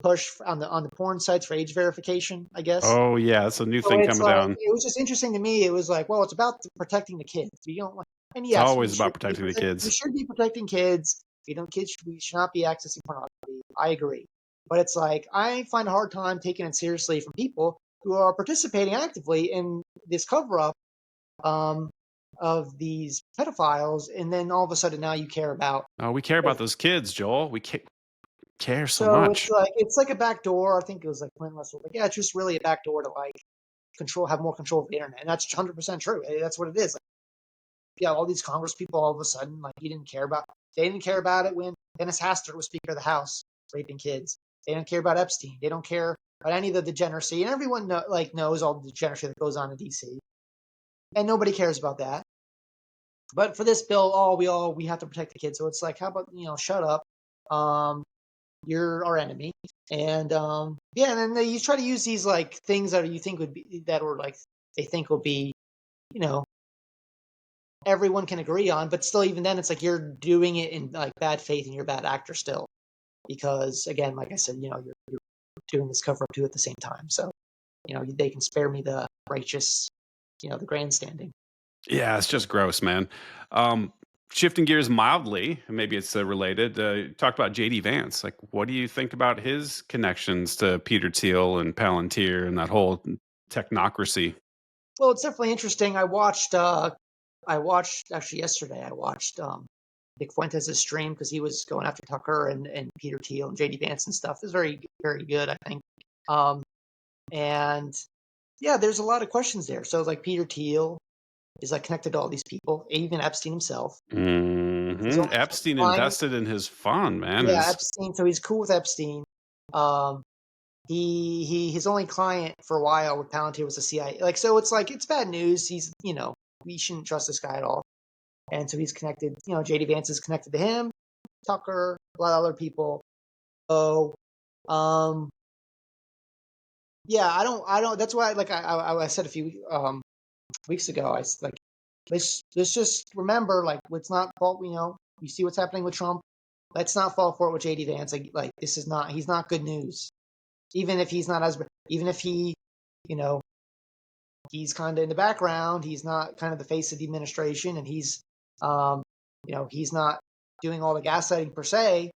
push on the porn sites for age verification, I guess. Oh yeah, that's a new So thing it's coming like down. it was just interesting to me. It was like, well, it's about protecting the kids. You don't like, and It's yes, always about protecting the we kids. should be protecting kids. We should not be accessing pornography. I agree, but it's like I find a hard time taking it seriously from people who are participating actively in this cover up of these pedophiles, and then all of a sudden now you care about. Oh, we care about those kids, Joel. We care so So much. it's like a back door. I think it was like Clint Russell. Like, yeah, it's just really a back door to like have more control of the internet, and that's 100% true. That's what it is. Like, yeah, all these Congress people all of a sudden like they didn't care about it when Dennis Hastert was Speaker of the House raping kids. They don't care about Epstein. They don't care about any of the degeneracy, and everyone knows all the degeneracy that goes on in DC, and nobody cares about that. But for this bill, we have to protect the kids. So it's like, how about shut up? You're our enemy, and yeah, and then you try to use these like things that you think would be that were like they think will be, you know, everyone can agree on, but still, even then, it's like you're doing it in like bad faith and you're a bad actor still, because again, like I said, you're doing this cover up too at the same time. So they can spare me the righteous, the grandstanding. Yeah, it's just gross, man. Um, Shifting gears mildly, maybe it's related. Talked about JD Vance. Like, what do you think about his connections to Peter Thiel and Palantir and that whole technocracy? Well, it's definitely interesting. I watched actually yesterday. I watched Nick Fuentes' stream because he was going after Tucker and Peter Thiel and JD Vance and stuff. It was very, very good, I think. Um, and yeah, there's a lot of questions there. So like Peter Thiel is like connected to all these people, even Epstein himself. He's only Epstein testifying. invested in his fund, man. Yeah, His Epstein. So he's cool with Epstein. Um, his only client for a while with Palantir was the CIA. Like, so it's like, it's bad news. He's, we shouldn't trust this guy at all. And so he's connected, JD Vance is connected to him, Tucker, a lot of other people. So, yeah, I don't, that's why, like I said a few, weeks ago, I like, let's just remember, like, let's not fall, you see what's happening with Trump. Let's not fall for it with JD Vance. Like this is not, he's not good news. Even if he's not as, even if he, you know, he's kind of in the background, he's not kind of the face of the administration, and he's, he's not doing all the gaslighting per se.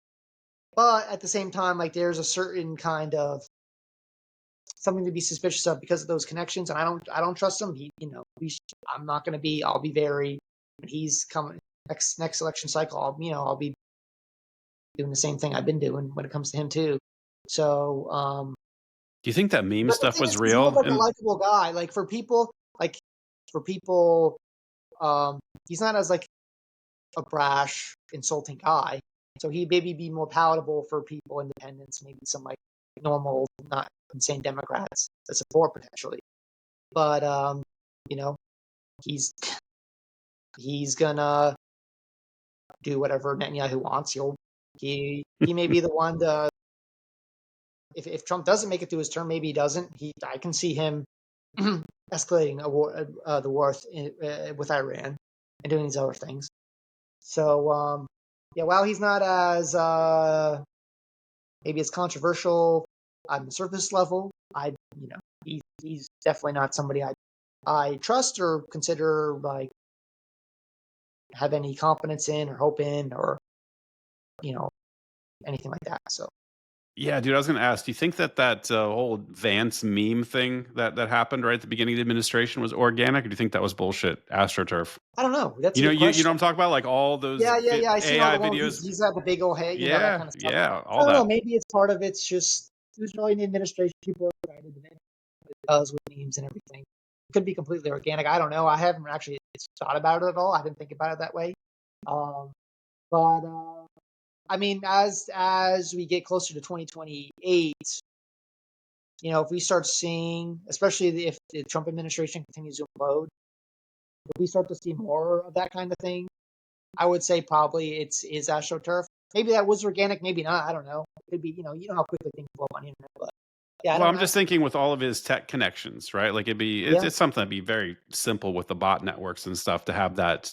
But at the same time, like, there's a certain kind of something to be suspicious of because of those connections, and I don't trust him. I'm not going to be. I'll be very. When he's coming next election cycle, I'll be doing the same thing I've been doing when it comes to him too. So, Do you think that meme but the stuff thing was is, he's more real? like a And likable guy. Like for people, he's not as like a brash, insulting guy. So he maybe be more palatable for people, independents, maybe some like normal, not insane Democrats to support potentially. But he's gonna do whatever Netanyahu wants. He may be the one to, if Trump doesn't make it through his term, maybe he doesn't. I can see him escalating the war with Iran and doing these other things. So yeah, while he's not as maybe as controversial on the surface level, he's definitely not somebody I trust or consider like have any confidence in or hope in or anything like that. So yeah, dude, I was going to ask, do you think that whole Vance meme thing that happened right at the beginning of the administration was organic, or do you think that was bullshit, AstroTurf? I don't know. That's a You know, good you know question. what I'm talking about, like all those Yeah. I seen all AI the ones videos. he's got the big old head, that Yeah, kind of stuff. yeah, I all don't know. that. Maybe it's part of it's just who's really in the administration. People are excited to what it does with memes and everything. It could be completely organic. I don't know. I haven't actually thought about it at all. I didn't think about it that way. But I mean, as we get closer to 2028, if we start seeing, especially if the Trump administration continues to implode, if we start to see more of that kind of thing, I would say probably is AstroTurf. Maybe that was organic, maybe not. I don't know. It could be, you know how quickly things blow on the internet. But yeah, I Well, don't I'm know. just thinking with all of his tech connections, right? Like Yeah, it's something that'd be very simple with the bot networks and stuff to have that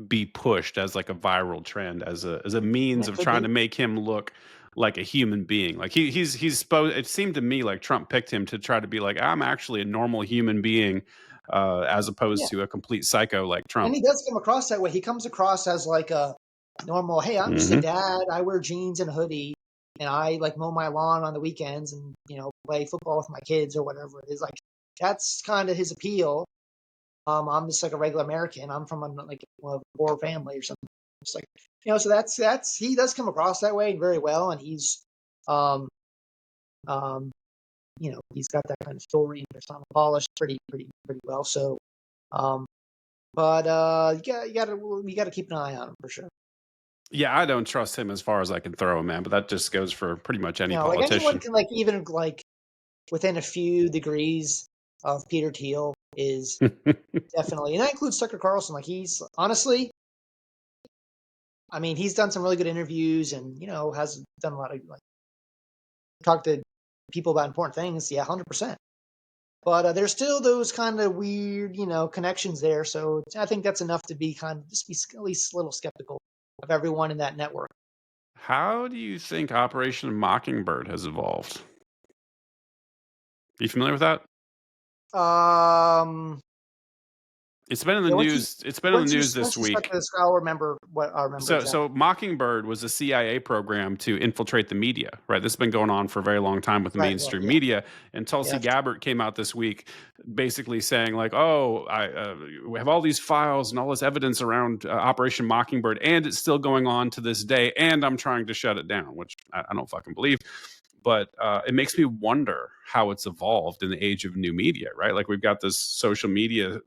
be pushed as like a viral trend, as a means it of could trying be. to make him look like a human being. Like he's supposed. It seemed to me like Trump picked him to try to be like, I'm actually a normal human being, as Yeah, opposed to a complete psycho like and Trump. he does come across that way. He comes across as like a normal. Hey, I'm just a Hmm. dad. I wear jeans and a hoodie, and I like mow my lawn on the weekends, and play football with my kids or whatever it is. Like that's kind of his appeal. I'm just like a regular American. I'm from a poor family or something. It's like so that's he does come across that way very well, and he's um um he's got that kind of story and persona polished pretty well. So um but you gotta keep an eye on him for sure. Yeah, I don't trust him as far as I can throw him, man. But that just goes for pretty much any Like anyone politician. can like even like within a few degrees of Peter Thiel is definitely, and that includes Tucker Carlson. Like he's honestly, I mean, he's done some really good interviews and has done a lot of like talked to people about important things. Yeah, 100%. But there's still those kind of weird, connections there. So I think that's enough to be kind of just be at least a little skeptical of everyone in that network. How do you think Operation Mockingbird has evolved? You familiar with that? Um, It's been in the yeah. news. It's been in the news this Once you start week. this, I'll remember what I remember exactly. So Mockingbird was a CIA program to infiltrate the media, right? This has been going on for a very long time with the Right. mainstream Yeah. media. And Tulsi Yeah. Gabbard came out this week, basically saying like, "Oh, we have all these files and all this evidence around Operation Mockingbird, and it's still going on to this day, and I'm trying to shut it down," which I don't fucking believe. But it makes me wonder how it's evolved in the age of new media, right? Like we've got this social media,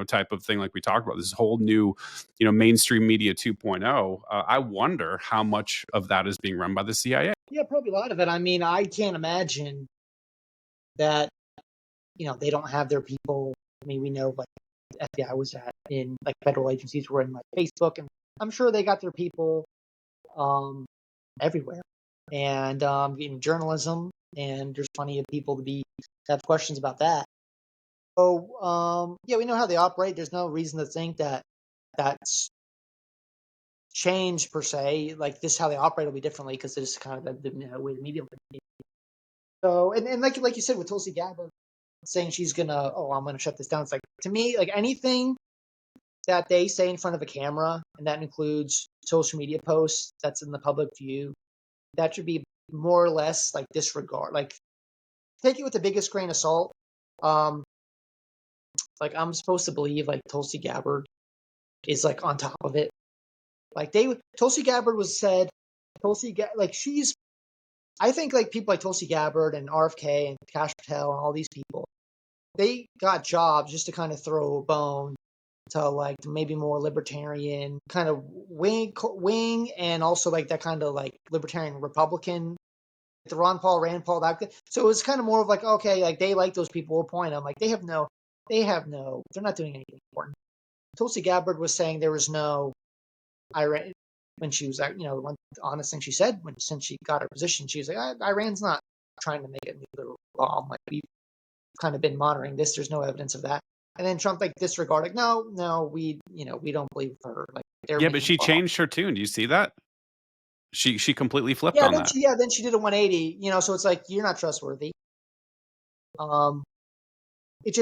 type of thing, like we talked about, this whole new, mainstream media 2.0. I wonder how much of that is being run by the CIA. Yeah. Probably a lot of it. I mean, I can't imagine. that, they don't have their people. I mean, we know like FBI was in like federal agencies were in like Facebook, and I'm sure they got their people everywhere. And in journalism, and there's plenty of people to have questions about that. So yeah, we know how they operate. There's no reason to think that that's changed per se. Like this, how they operate will be differently because it's kind of the way the media. So and like you said with Tulsi Gabbard saying I'm gonna shut this down. It's like, to me, like anything that they say in front of a camera, and that includes social media posts that's in the public view, that should be more or less like disregard. Like take it with the biggest grain of salt. Like I'm supposed to believe like Tulsi Gabbard is like on top of it. Like Tulsi Gabbard was said, like I think like people like Tulsi Gabbard and RFK and Kash Patel and all these people, they got jobs just to kind of throw a bone to like maybe more libertarian kind of wing, and also like that kind of like libertarian Republican, the Rand Paul, that. So it was kind of more of like, okay, like they like those people, we'll point them. Like they're not doing anything important. Tulsi Gabbard was saying there was no Iran when she was, the one honest thing she said since she got her position, she was like, Iran's not trying to make a nuclear bomb. Like we've kind of been monitoring this. There's no evidence of that. And then Trump like disregarded. No, we don't believe her. Like they're Yeah, but making she bombs. changed her tune. Do you see that? She completely flipped Yeah, on that. then she did a 180. So it's like you're not trustworthy. It's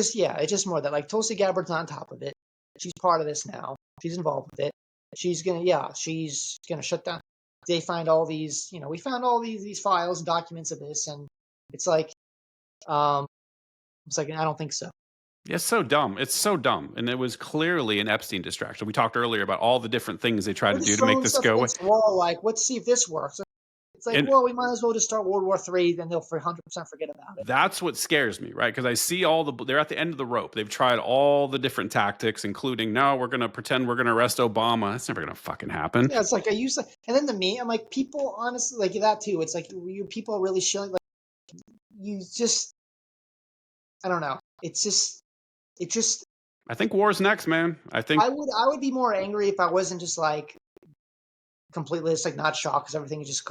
just more that like Tulsi Gabbard's on top of it. She's part of this now. She's involved with it. She's gonna shut down. They find all these, we found all these files and documents of this, and it's like, I don't think so. It's so dumb. It's so dumb. And it was clearly an Epstein distraction. We talked earlier about all the different things they tried We're to do just to make throwing this stuff go away. against the wall. Like, let's see if this works. It's like, And well, we might as well just start World War III, then they'll 100% forget about it. that's what scares me, right? Because I see they're at the end of the rope. They've tried all the different tactics, including, no, we're going to pretend we're going to arrest Obama. That's never going to fucking happen. Yeah, it's like I used to, and then I'm like, people honestly like that too. It's like people are really showing, like, you just, I don't know. It just, I think war's next, man. I would be more angry if I wasn't just like completely just like not shocked because everything is just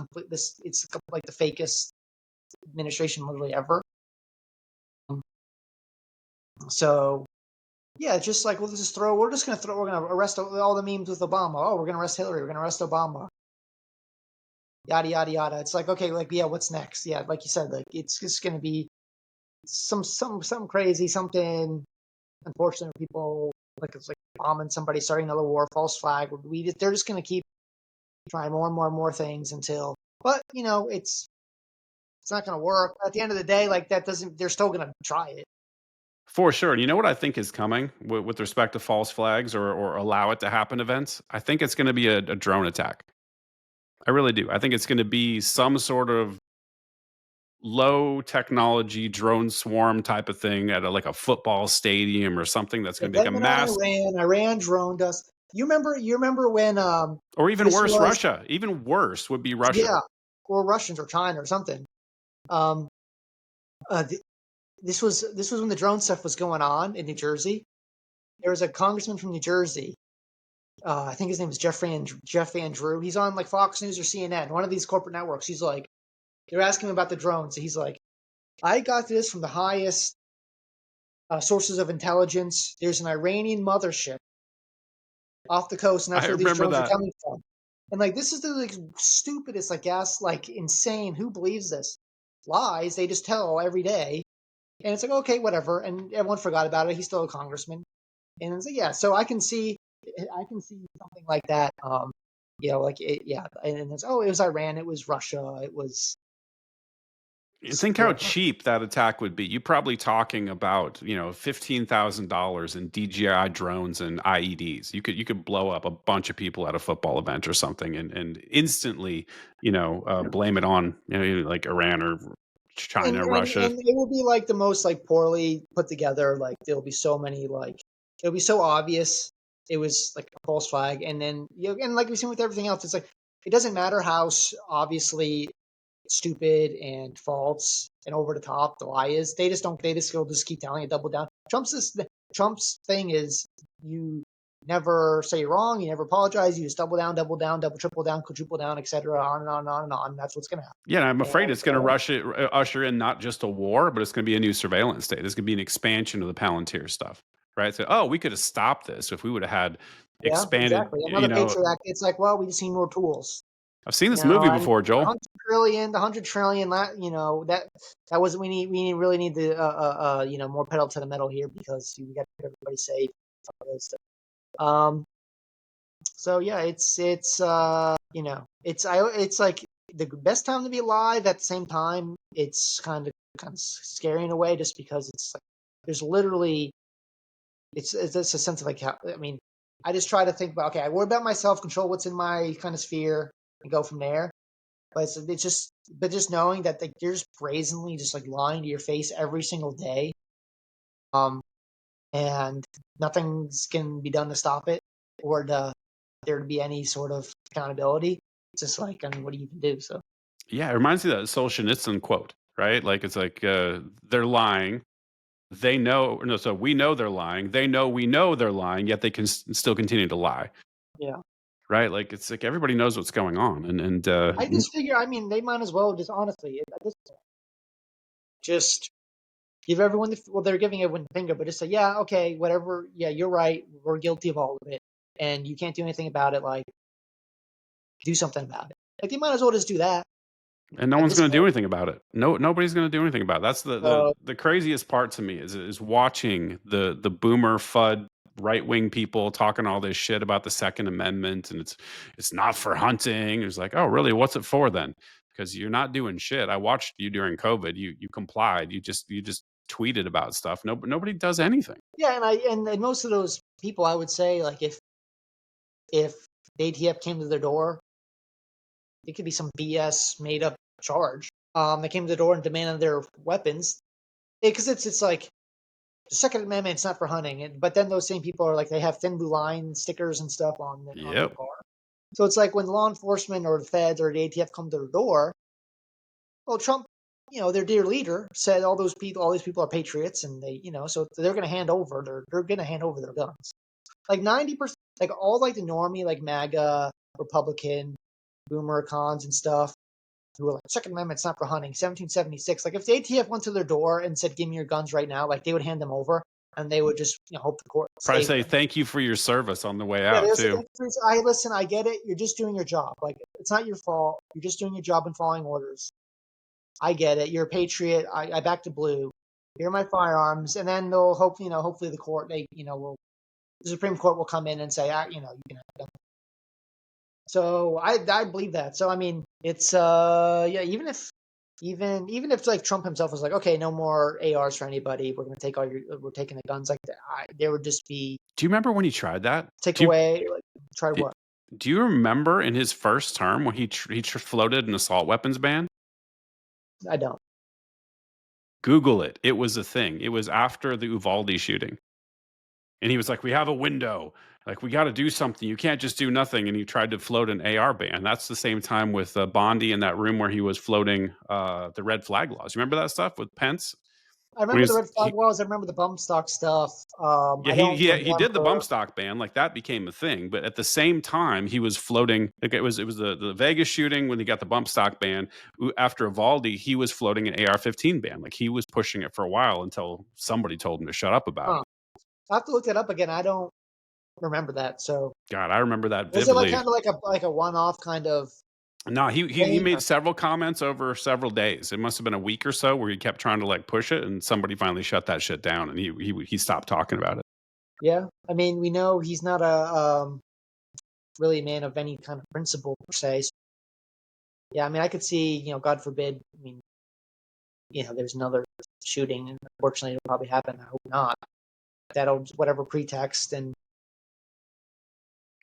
it's like the fakest administration literally ever. So yeah, it's just like we're just gonna arrest all the memes with Obama. Oh, we're gonna arrest Hillary. We're gonna arrest Obama. Yada yada yada. It's like, okay, like, yeah, what's next? Yeah, like you said, like it's just gonna be something crazy, something unfortunate. People like it's like bombing somebody, starting another war, false flag. They're just gonna keep trying more and more and more things until, but it's not gonna work. At the end of the day, like that doesn't. They're still gonna try it. For sure. And you know what I think is coming with respect to false flags or allow it to happen events? I think it's going to be a drone attack. I really do. I think it's going to be some sort of low technology drone swarm type of thing at like a football stadium or something that's going to be like a Blame it on mass. Iran. Iran droned us. You remember when Or even this worse, was, Russia. Even worse would be Russia. yeah, or Russians or China or something. Um, this was when the drone stuff was going on in New Jersey. There was a congressman from New Jersey. I think his name is Jeff Andrew. He's on like Fox News or CNN, one of these corporate networks. He's like, they're asking him about the drones. He's like, I got this from the highest sources of intelligence. There's an Iranian mothership off the coast, and that's I where these remember drones are that. coming from. And like, this is the like stupidest, like, like insane. Who believes this? Lies they just tell every day. And it's like, okay, whatever. And everyone forgot about it. He's still a congressman. And it's like, yeah, so I can see something like that. Like it, yeah. And it's, it was Iran, it was Russia, it was. Think how cheap that attack would be. You're probably talking about, $15,000 in DJI drones and IEDs. You could blow up a bunch of people at a football event or something, and instantly, blame it on like Iran or China, Russia. And it will be like the most like poorly put together. Like there'll be so many like it'll be so obvious it was like a false flag, and then and like we've seen with everything else, it's like it doesn't matter how obviously stupid and false and over the top the lie is. They just don't. They just keep telling it, double down. Trump's thing is you never say you're wrong, you never apologize, you just double down, double triple down, quadruple down, etc. On and on and on and on. That's what's going to happen. Yeah, and I'm afraid And it's going to usher in not just a war, but it's going to be a new surveillance state. It's going to be an expansion of the Palantir stuff, right? So, oh, we could have stopped this if we would have had yeah, expanded. exactly. Another Patriot Act. It's like, well, we just need more tools. I've seen this movie before, Joel. The 100 trillion, that was, we really need the, more pedal to the metal here because we got to keep everybody safe. So yeah, it's like the best time to be alive. At the same time, it's kind of scary in a way, just because it's like there's literally it's a sense of like, I mean, I just try to think about, okay, I worry about myself, control what's in my kind of sphere, and go from there. But it's just knowing that like you're just brazenly just like lying to your face every single day, and nothing's can be done to stop it or there to be any sort of accountability. It's just like, I mean, what do you even do? So yeah, it reminds me of that Solzhenitsyn quote, right? Like it's like they're lying. They know, no, so we know they're lying. They know we know they're lying, yet they can still continue to lie. Yeah. Right? Like it's like everybody knows what's going on, and I just figure, I mean, they might as well just honestly at this point just give everyone they're giving everyone the finger, but just say, yeah, okay, whatever, yeah, you're right, we're guilty of all of it, and you can't do anything about it. Like, do something about it. Like, they might as well just do that. And no one's going to do anything about it. Nobody's going to do anything about it. That's the craziest part to me is watching the boomer FUD right wing people talking all this shit about the Second Amendment, and it's not for hunting. It's like, oh, really? What's it for then? Because you're not doing shit. I watched you during COVID. You complied. You just tweeted about stuff. Nobody does anything. Yeah, and most of those people, I would say, like if the ATF came to their door, it could be some BS made up charge. They came to the door and demanded their weapons, because it's like the Second Amendment. It's not for hunting, but then those same people are like, they have thin blue line stickers and stuff on their car. So it's like when law enforcement or the feds or the ATF come to the door, well, Trump, their dear leader said all these people are patriots, and they, so they're going to hand over their guns. Like 90%, like all like the normie, like MAGA, Republican, boomer cons and stuff, who were like, Second Amendment's not for hunting, 1776. Like if the ATF went to their door and said, give me your guns right now, like they would hand them over, and they would just hope the court probably say thank you for your service on the way out too. Listen, I get it. You're just doing your job. Like, it's not your fault. You're just doing your job and following orders. I get it. You're a patriot. I back to blue. Here are my firearms, and then they'll hopefully the court, the Supreme Court will come in and say, you can have them. So I believe that. So I mean, it's even if like Trump himself was like, okay, no more ARs for anybody, we're taking the guns, like that, there would just be. Do you remember when he tried that? Try what? Do you remember in his first term when he floated an assault weapons ban? I don't. Google it. It was a thing. It was after the Uvalde shooting. And he was like, we have a window. Like, we got to do something. You can't just do nothing. And he tried to float an AR ban. That's the same time with Bondi in that room where he was floating the red flag laws. You remember that stuff with Pence? I remember the red flag laws. I remember the bump stock stuff. He did the bump stock ban. Like, that became a thing. But at the same time, he was floating. Like, it was the Vegas shooting when he got the bump stock ban. After Uvalde, he was floating an AR-15 ban. Like, he was pushing it for a while until somebody told him to shut up about it. I have to look that up again. I don't remember that. So God, I remember that vividly. Was it like kind of like a one-off kind of? No, he made several comments over several days. It must have been a week or so where he kept trying to like push it, and somebody finally shut that shit down, and he stopped talking about it. Yeah, I mean, we know he's not a really a man of any kind of principle per se. So, yeah, I mean, I could see, God forbid, I mean, there's another shooting, and unfortunately, it'll probably happen. I hope not. That'll whatever pretext and.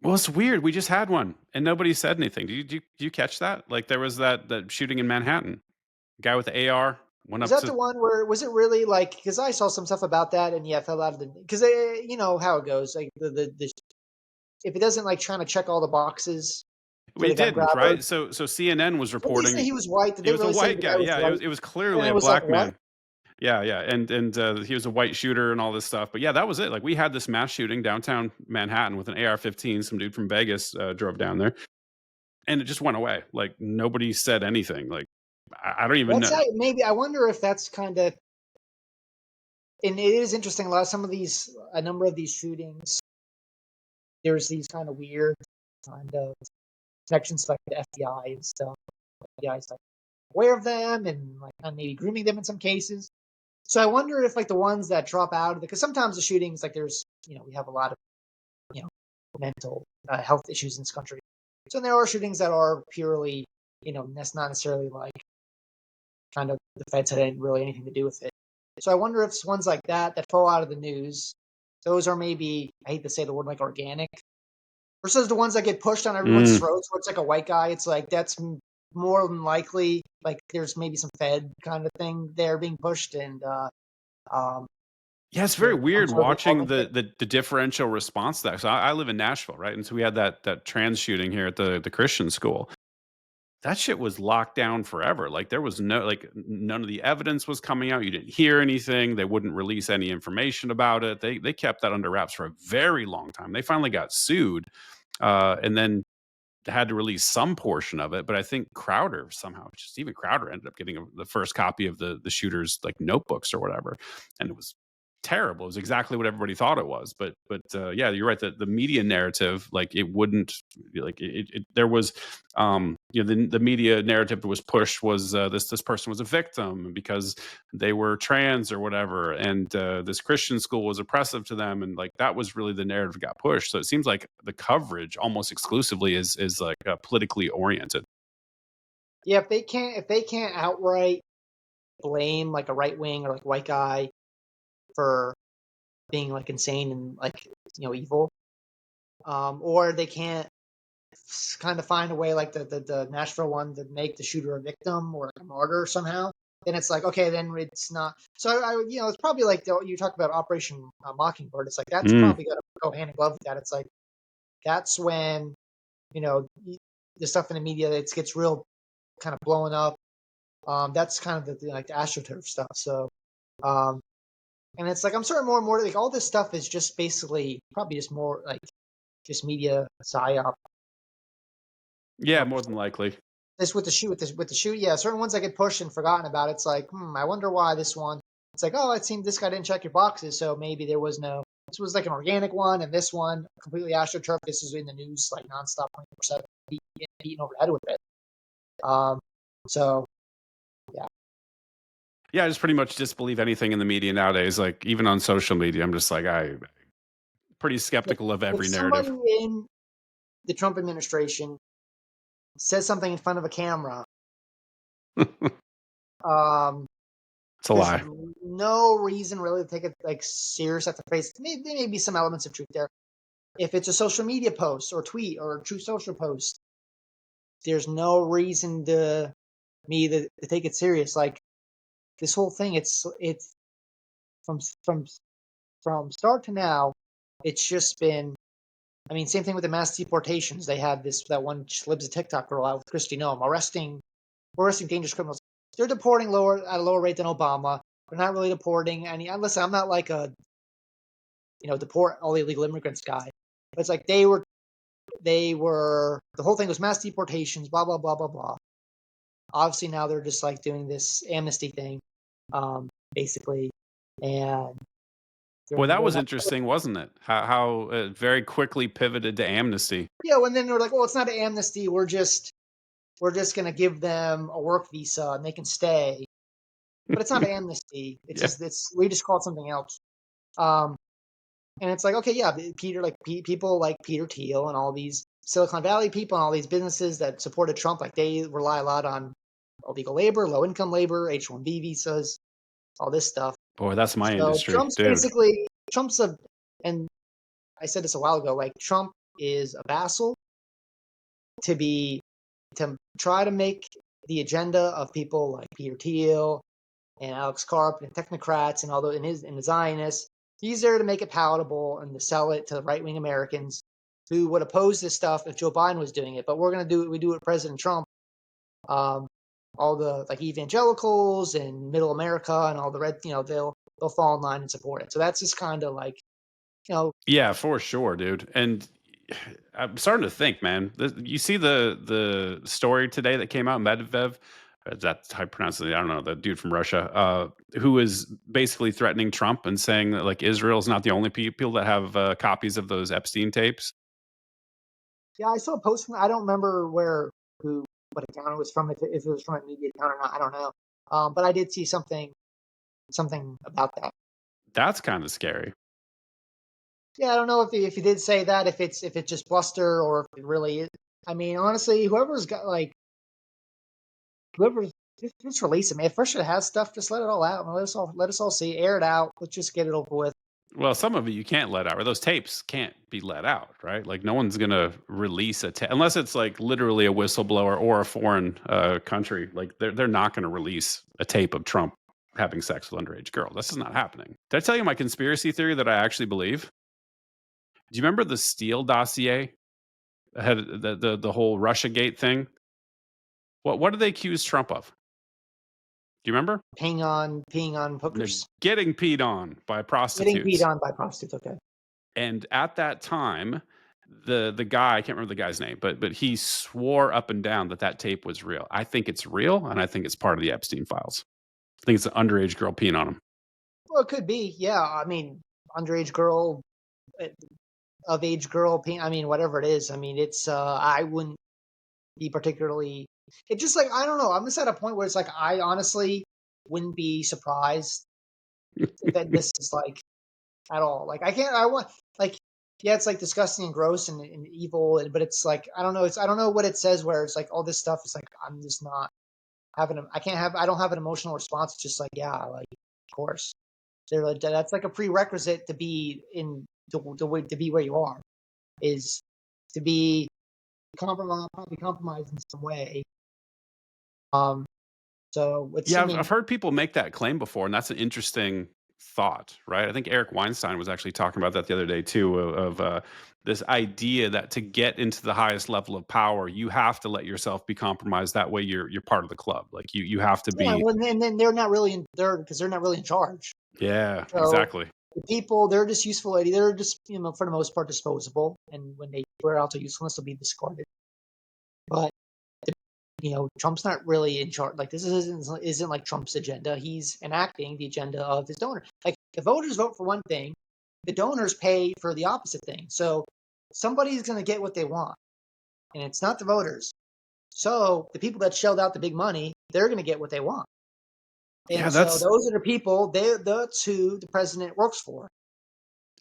Well, it's weird. We just had one, and nobody said anything. Do you catch that? Like there was that shooting in Manhattan. A guy with the AR went up. Was that the one where was it really like? Because I saw some stuff about that, and yeah, fell out of the. Because you know how it goes. Like the if it doesn't like trying to check all the boxes. till We they got didn't, grabber. right? So CNN was Did they say reporting he was white? Did it they was a really say white the guy. guy was Yeah, white? it was And clearly it a was like, black what? man. Yeah, yeah, and he was a white shooter and all this stuff. But yeah, that was it. Like we had this mass shooting downtown Manhattan with an AR-15. Some dude from Vegas drove down there, and it just went away. Like nobody said anything. Like I don't even That's know. how, maybe I wonder if that's kind of, and it is interesting. A lot of some of these, a number of these shootings, there's these kind of weird kind of connections like the FBI and stuff. The FBI's like aware of them and like kind of maybe grooming them in some cases. So I wonder if like the ones that drop out, because sometimes the shootings, like there's, we have a lot of, you know, mental health issues in this country. So there are shootings that are purely, that's not necessarily like kind of the feds had really anything to do with it. So I wonder if ones like that fall out of the news, those are maybe, I hate to say the word, like organic, versus the ones that get pushed on everyone's Mm. throats where it's like a white guy. It's like that's more than likely like there's maybe some Fed kind of thing there being pushed, and um, Yeah, it's very some weird sort of watching involvement there. the differential response to that. So I live in Nashville, right? And so we had that trans shooting here at the Christian school. That shit was locked down forever. Like there was no like none of the evidence was coming out. You didn't hear anything. They wouldn't release any information about it. They kept that under wraps for a very long time. They finally got sued, and then had to release some portion of it. But I think Crowder somehow, just even Crowder, ended up getting the first copy of the shooter's like notebooks or whatever, and it was terrible. It was exactly what everybody thought it was. But yeah, you're right. The media narrative, like it wouldn't like there was the media narrative that was pushed was this person was a victim because they were trans or whatever, and this Christian school was oppressive to them, and like that was really the narrative that got pushed. So it seems like the coverage almost exclusively is like politically oriented. Yeah, if they can't outright blame like a right wing or like white guy for being like insane and like evil, or they can't kind of find a way like the Nashville one to make the shooter a victim or like a martyr somehow, then it's like okay, then it's not. So it's probably like you talk about Operation Mockingbird. It's like that's Mm. probably got to go hand in glove with that. It's like that's when you know the stuff in the media that gets real kind of blowing up. That's kind of the like the AstroTurf stuff. So, um, and it's like I'm starting more and more like all this stuff is just basically probably just more like just media psyop. Yeah, more than likely. This with the shoot, yeah, certain ones that get pushed and forgotten about. It's like, I wonder why this one. It's like, oh, it seemed this guy didn't check your boxes, so maybe there was no. This was like an organic one, and this one completely astroturf. This is in the news like nonstop, 24/7, beaten over the head with it. Um, so yeah, Yeah, I just pretty much disbelieve anything in the media nowadays. Like even on social media, I'm just like I pretty if, skeptical of if every somebody narrative. in the Trump administration says something in front of a camera, It's um, a there's lie. no reason really to take it like serious at the face. There may be some elements of truth there. If it's a social media post or tweet or a true social post, there's no reason to me to take it serious. Like this whole thing, it's from from from start to now, it's just been. I mean, same thing with the mass deportations. They had that one libs a TikTok girl out with Christy Noem arresting dangerous criminals. They're deporting at a lower rate than Obama. They're not really deporting any. Listen, I'm not like a deport all the illegal immigrants guy, but it's like they were the whole thing was mass deportations, blah blah blah blah blah. Obviously now they're just like doing this amnesty thing, basically, and Boy, that they're was not. interesting, wasn't it? How it very quickly pivoted to amnesty. And then they're like, well, it's not an amnesty. We're just gonna give them a work visa and they can stay, but it's not an amnesty. It's Yeah. just we just call it something else. Um, and it's like okay, yeah, Peter like people like Peter Thiel and all these Silicon Valley people and all these businesses that supported Trump, like they rely a lot on illegal labor, low income labor, H-1B visas, all this stuff. Boy, that's my So industry, dude. Trump's a, and I said this a while ago, like Trump is a vassal to try to make the agenda of people like Peter Thiel and Alex Karp and technocrats and the Zionists. He's there to make it palatable and to sell it to right wing Americans. who would oppose this stuff if Joe Biden was doing it, but we're going to do it. We do it with President Trump. Um, all the like evangelicals and middle America and all the red, they'll fall in line and support it. So that's just kind of like, you know, Yeah, for sure, dude. And I'm starting to think, man. You see the story today that came out, Medvedev. That's how I pronounce it. I don't know, the dude from Russia, who is basically threatening Trump and saying that like Israel's not the only people that have copies of those Epstein tapes. yeah, I saw a post from, I don't remember what account it was from, if it was from a media account or not, I don't know. But I did see something about that. That's kind of scary. Yeah, I don't know if he did say that, if it's just bluster or if it really is. I mean, honestly, whoever's got like whoever's just release it, man. If Russia has stuff, just let it all out. Let us all see, air it out. Let's just get it over with. Well, some of it you can't let out, or those tapes can't be let out, right? Like no one's gonna release a tape unless it's like literally a whistleblower or a foreign country. Like they're not gonna release a tape of Trump having sex with underage girls. This is not happening. Did I tell you my conspiracy theory that I actually believe? Do you remember the Steele dossier? Had the whole Russia Gate thing? What did they accuse Trump of? Do you remember? Peeing on They're hookers, getting peed on by getting peed prostitutes. on by prostitutes. Okay. And at that time, the guy, I can't remember the guy's name, but he swore up and down that that tape was real. I think it's real, and I think it's part of the Epstein files. I think it's an underage girl peeing on him. Well, it could be. Yeah. I mean, underage girl, uh, of age girl. I mean, whatever it is. I mean, it's. I wouldn't be particularly. It's just like I don't know. I'm just at a point where it's like I honestly wouldn't be surprised that this is like at all. Like I can't. I want like yeah, it's like disgusting and gross and evil, but it's like I don't know. I don't know what it says where it's like all this stuff is like I'm just not having. I don't have an emotional response. It's just like yeah, like of course. That's like a prerequisite to be in to be where you are is to be compromised, probably compromised in some way. Um, so it's I Yeah, I've mean heard people make that claim before, and that's an interesting thought, right? I think Eric Weinstein was actually talking about that the other day too, of this idea that to get into the highest level of power, you have to let yourself be compromised. That way, you're part of the club. Like you have to yeah, be. well, and then they're not really in there because they're not really in charge. Yeah, So exactly. the people they're just useful. They're just for the most part disposable, and when they wear out their usefulness, they'll be discarded. But Trump's not really in charge. Like this isn't like Trump's agenda. He's enacting the agenda of his donor. Like the voters vote for one thing, the donors pay for the opposite thing. So somebody's going to get what they want, and it's not the voters. So the people that shelled out the big money, they're going to get what they want. Yeah, And so that's those are the people. That's who the president works for.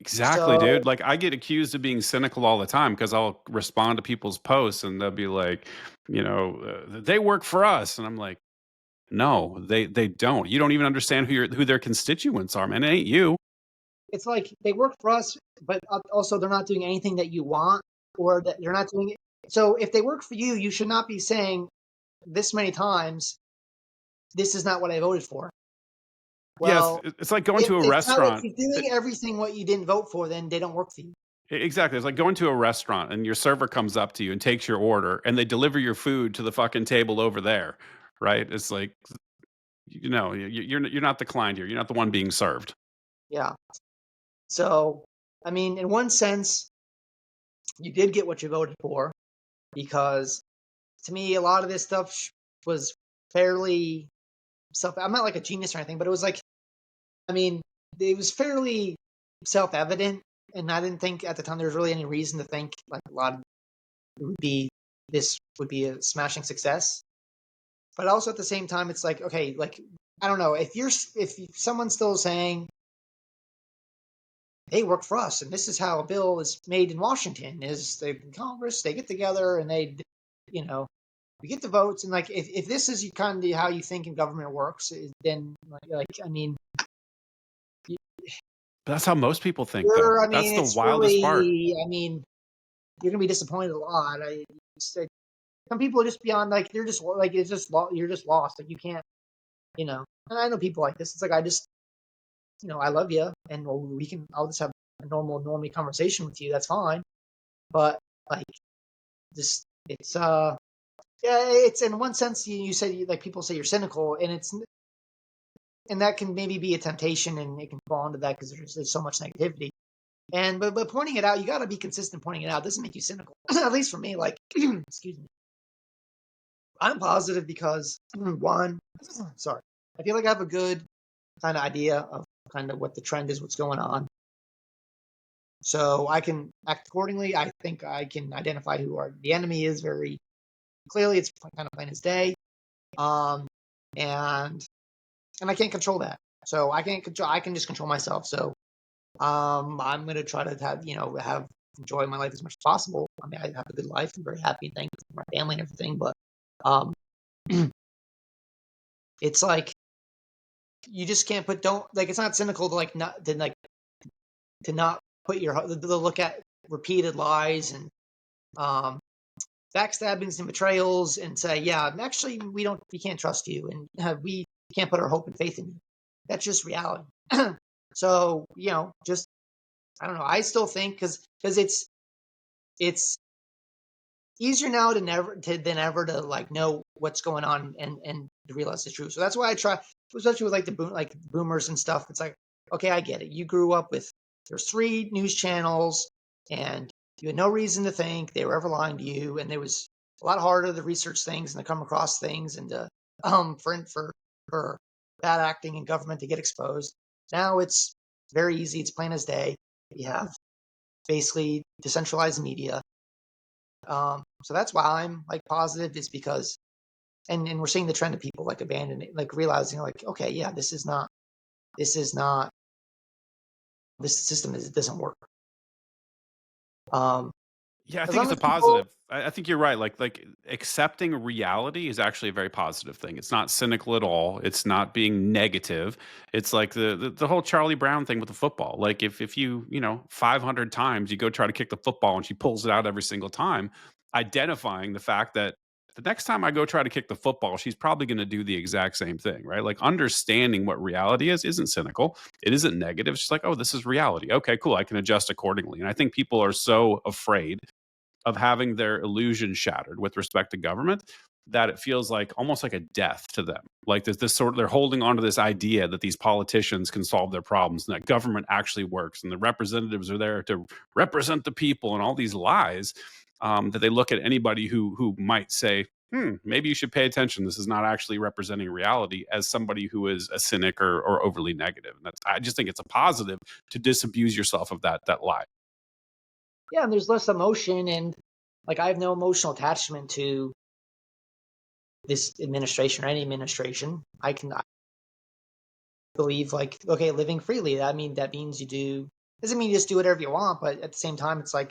exactly, So dude. Like I get accused of being cynical all the time because I'll respond to people's posts and they'll be like, they work for us, and I'm like, no, they don't. You don't even understand who their constituents are, man. It ain't you. it's like they work for us, but also they're not doing anything that you want, or that they're not doing it. So if they work for you, you should not be saying this many times, "This is not what I voted for." Yeah, Well, it's like going to a if restaurant. you're doing everything what you didn't vote for, then they don't work for you. Exactly. It's like going to a restaurant and your server comes up to you and takes your order and they deliver your food to the fucking table over there, right? It's like, you're not the client here. You're not the one being served. Yeah. So, I mean, in one sense, you did get what you voted for because to me, a lot of this stuff was fairly self. I'm not like a genius or anything, but it was like, I mean, it was fairly self evident. And I didn't think at the time there was really any reason to think like a lot of this would be a smashing success. But also at the same time, it's like, okay, like, I don't know if someone's still saying, they work for us, and this is how a bill is made in Washington. Is the Congress they get together and you know, we get the votes, and like if this is kind of how you think in government works, then like I mean, But that's how most people think, though. I That's mean, the it's wildest part. really, I mean, you're gonna be disappointed a lot. Some people are just beyond like they're just like it's just you're just lost. Like you can't, And I know people like this. It's like I just, I love you, and I'll just have a normie conversation with you. That's fine. but like this, it's in one sense you say like people say you're cynical, and that can maybe be a temptation, and it can fall into that because there's so much negativity. And but pointing it out, you got to be consistent pointing it out. It doesn't make you cynical, at least for me. Like, excuse me, I'm positive because one, sorry, I feel like I have a good kind of idea of kind of what the trend is, what's going on, so I can act accordingly. I think I can identify who the enemy is very clearly. It's kind of plain as day, um, and I can't control that. So I can't control. I can just control myself. So I'm gonna try to have enjoy my life as much as possible. I mean, I have a good life. I'm very happy and thankful for my family and everything. But um, it's like you just can't put don't like it's not cynical to not put to look at repeated lies and um backstabbings and betrayals and say, yeah, actually we can't trust you, and we can't put our hope and faith in you. That's just reality. So just I don't know. I still think because it's easier now than ever to like know what's going on and to realize the truth. So that's why I try, especially with like boomers and stuff. It's like, okay, I get it. You grew up with there's 3 news channels, and you had no reason to think they were ever lying to you, and it was a lot harder to research things and to come across things and to for bad acting in government to get exposed. Now it's very easy. It's plain as day. You have basically decentralized media. So that's why I'm like positive, is because and we're seeing the trend of people like abandoning, like realizing like, okay, yeah, this is not this system it doesn't work. Um, Yeah, I as think long it's a as people, positive. I think you're right. Like accepting reality is actually a very positive thing. It's not cynical at all. It's not being negative. It's like the whole Charlie Brown thing with the football. Like if you 500 times you go try to kick the football and she pulls it out every single time, identifying the fact that the next time I go try to kick the football, she's probably going to do the exact same thing, right? Like understanding what reality is isn't cynical. It isn't negative. It's just like, oh, this is reality. Okay, cool. I can adjust accordingly. And I think people are so afraid of having their illusion shattered with respect to government that it feels like almost like a death to them. Like there's this sort of they're holding on to this idea that these politicians can solve their problems and that government actually works and the representatives are there to represent the people and all these lies that they look at anybody who might say, maybe you should pay attention. This is not actually representing reality as somebody who is a cynic or overly negative. And I just think it's a positive to disabuse yourself of that lie. yeah, and there's less emotion, and like I have no emotional attachment to this administration or any administration. I believe like, okay, living freely. That means you do doesn't mean you just do whatever you want, but at the same time, it's like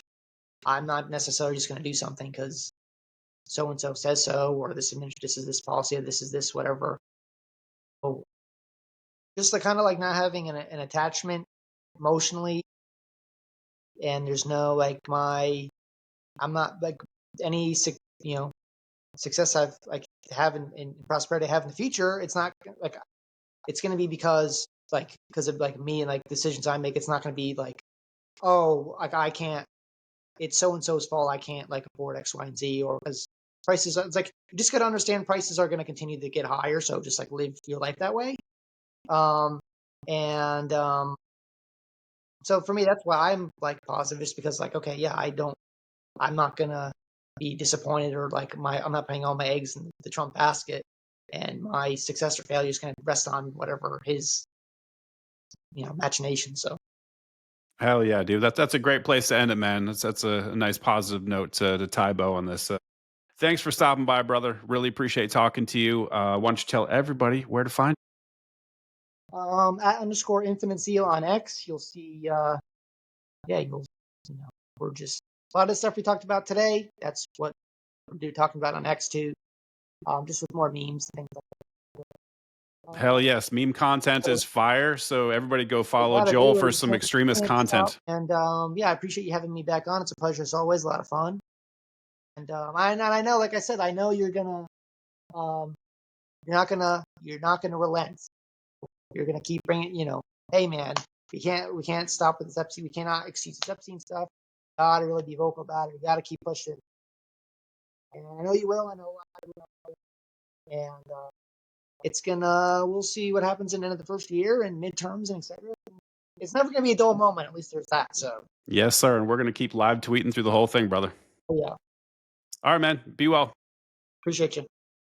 I'm not necessarily just going to do something because so and so says so, or this is this policy, or this is this whatever. So just the kind of like not having an attachment emotionally, and there's no like I'm not like any success I've like have in prosperity I have in the future. It's not like it's going to be because of like me and like decisions I make. It's not going to be like, oh, like I can't. It's so and so's fault. I can't like afford X, Y, and Z, or because prices. It's like you just got to understand prices are going to continue to get higher. So just like live your life that way. Um, and So for me, that's why I'm like positive, just because like, okay, yeah, I'm not gonna be disappointed, or like I'm not putting all my eggs in the Trump basket, and my success or failure is going to rest on whatever his machination. So Hell yeah, dude. That's a great place to end it, man. That's a nice positive note to tie bow on this. Thanks for stopping by, brother. Really appreciate talking to you. Why don't you tell everybody where to find at underscore infinite zeal on X, you'll see yeah, we're just a lot of stuff we talked about today. That's what we're talking about on X too. Just with more memes, things like that. Hell yes, meme content So is fire. So everybody go follow glad to Joel do for it. some extremist content. And yeah, I appreciate you having me back on. It's a pleasure. It's always a lot of fun. And I know, like I said, I know um, you're not gonna relent. You're gonna keep bringing, hey man, we can't stop with this Epstein. We cannot exceed this Epstein stuff. Gotta really be vocal about it. We gotta keep pushing. And I know you will. I know I will. And it's gonna. We'll see what happens in the end of the first year and midterms and etc. It's never gonna be a dull moment. At least there's that. So Yes, sir. And we're going to keep live tweeting through the whole thing, brother. yeah, All right, man. Be well. appreciate you.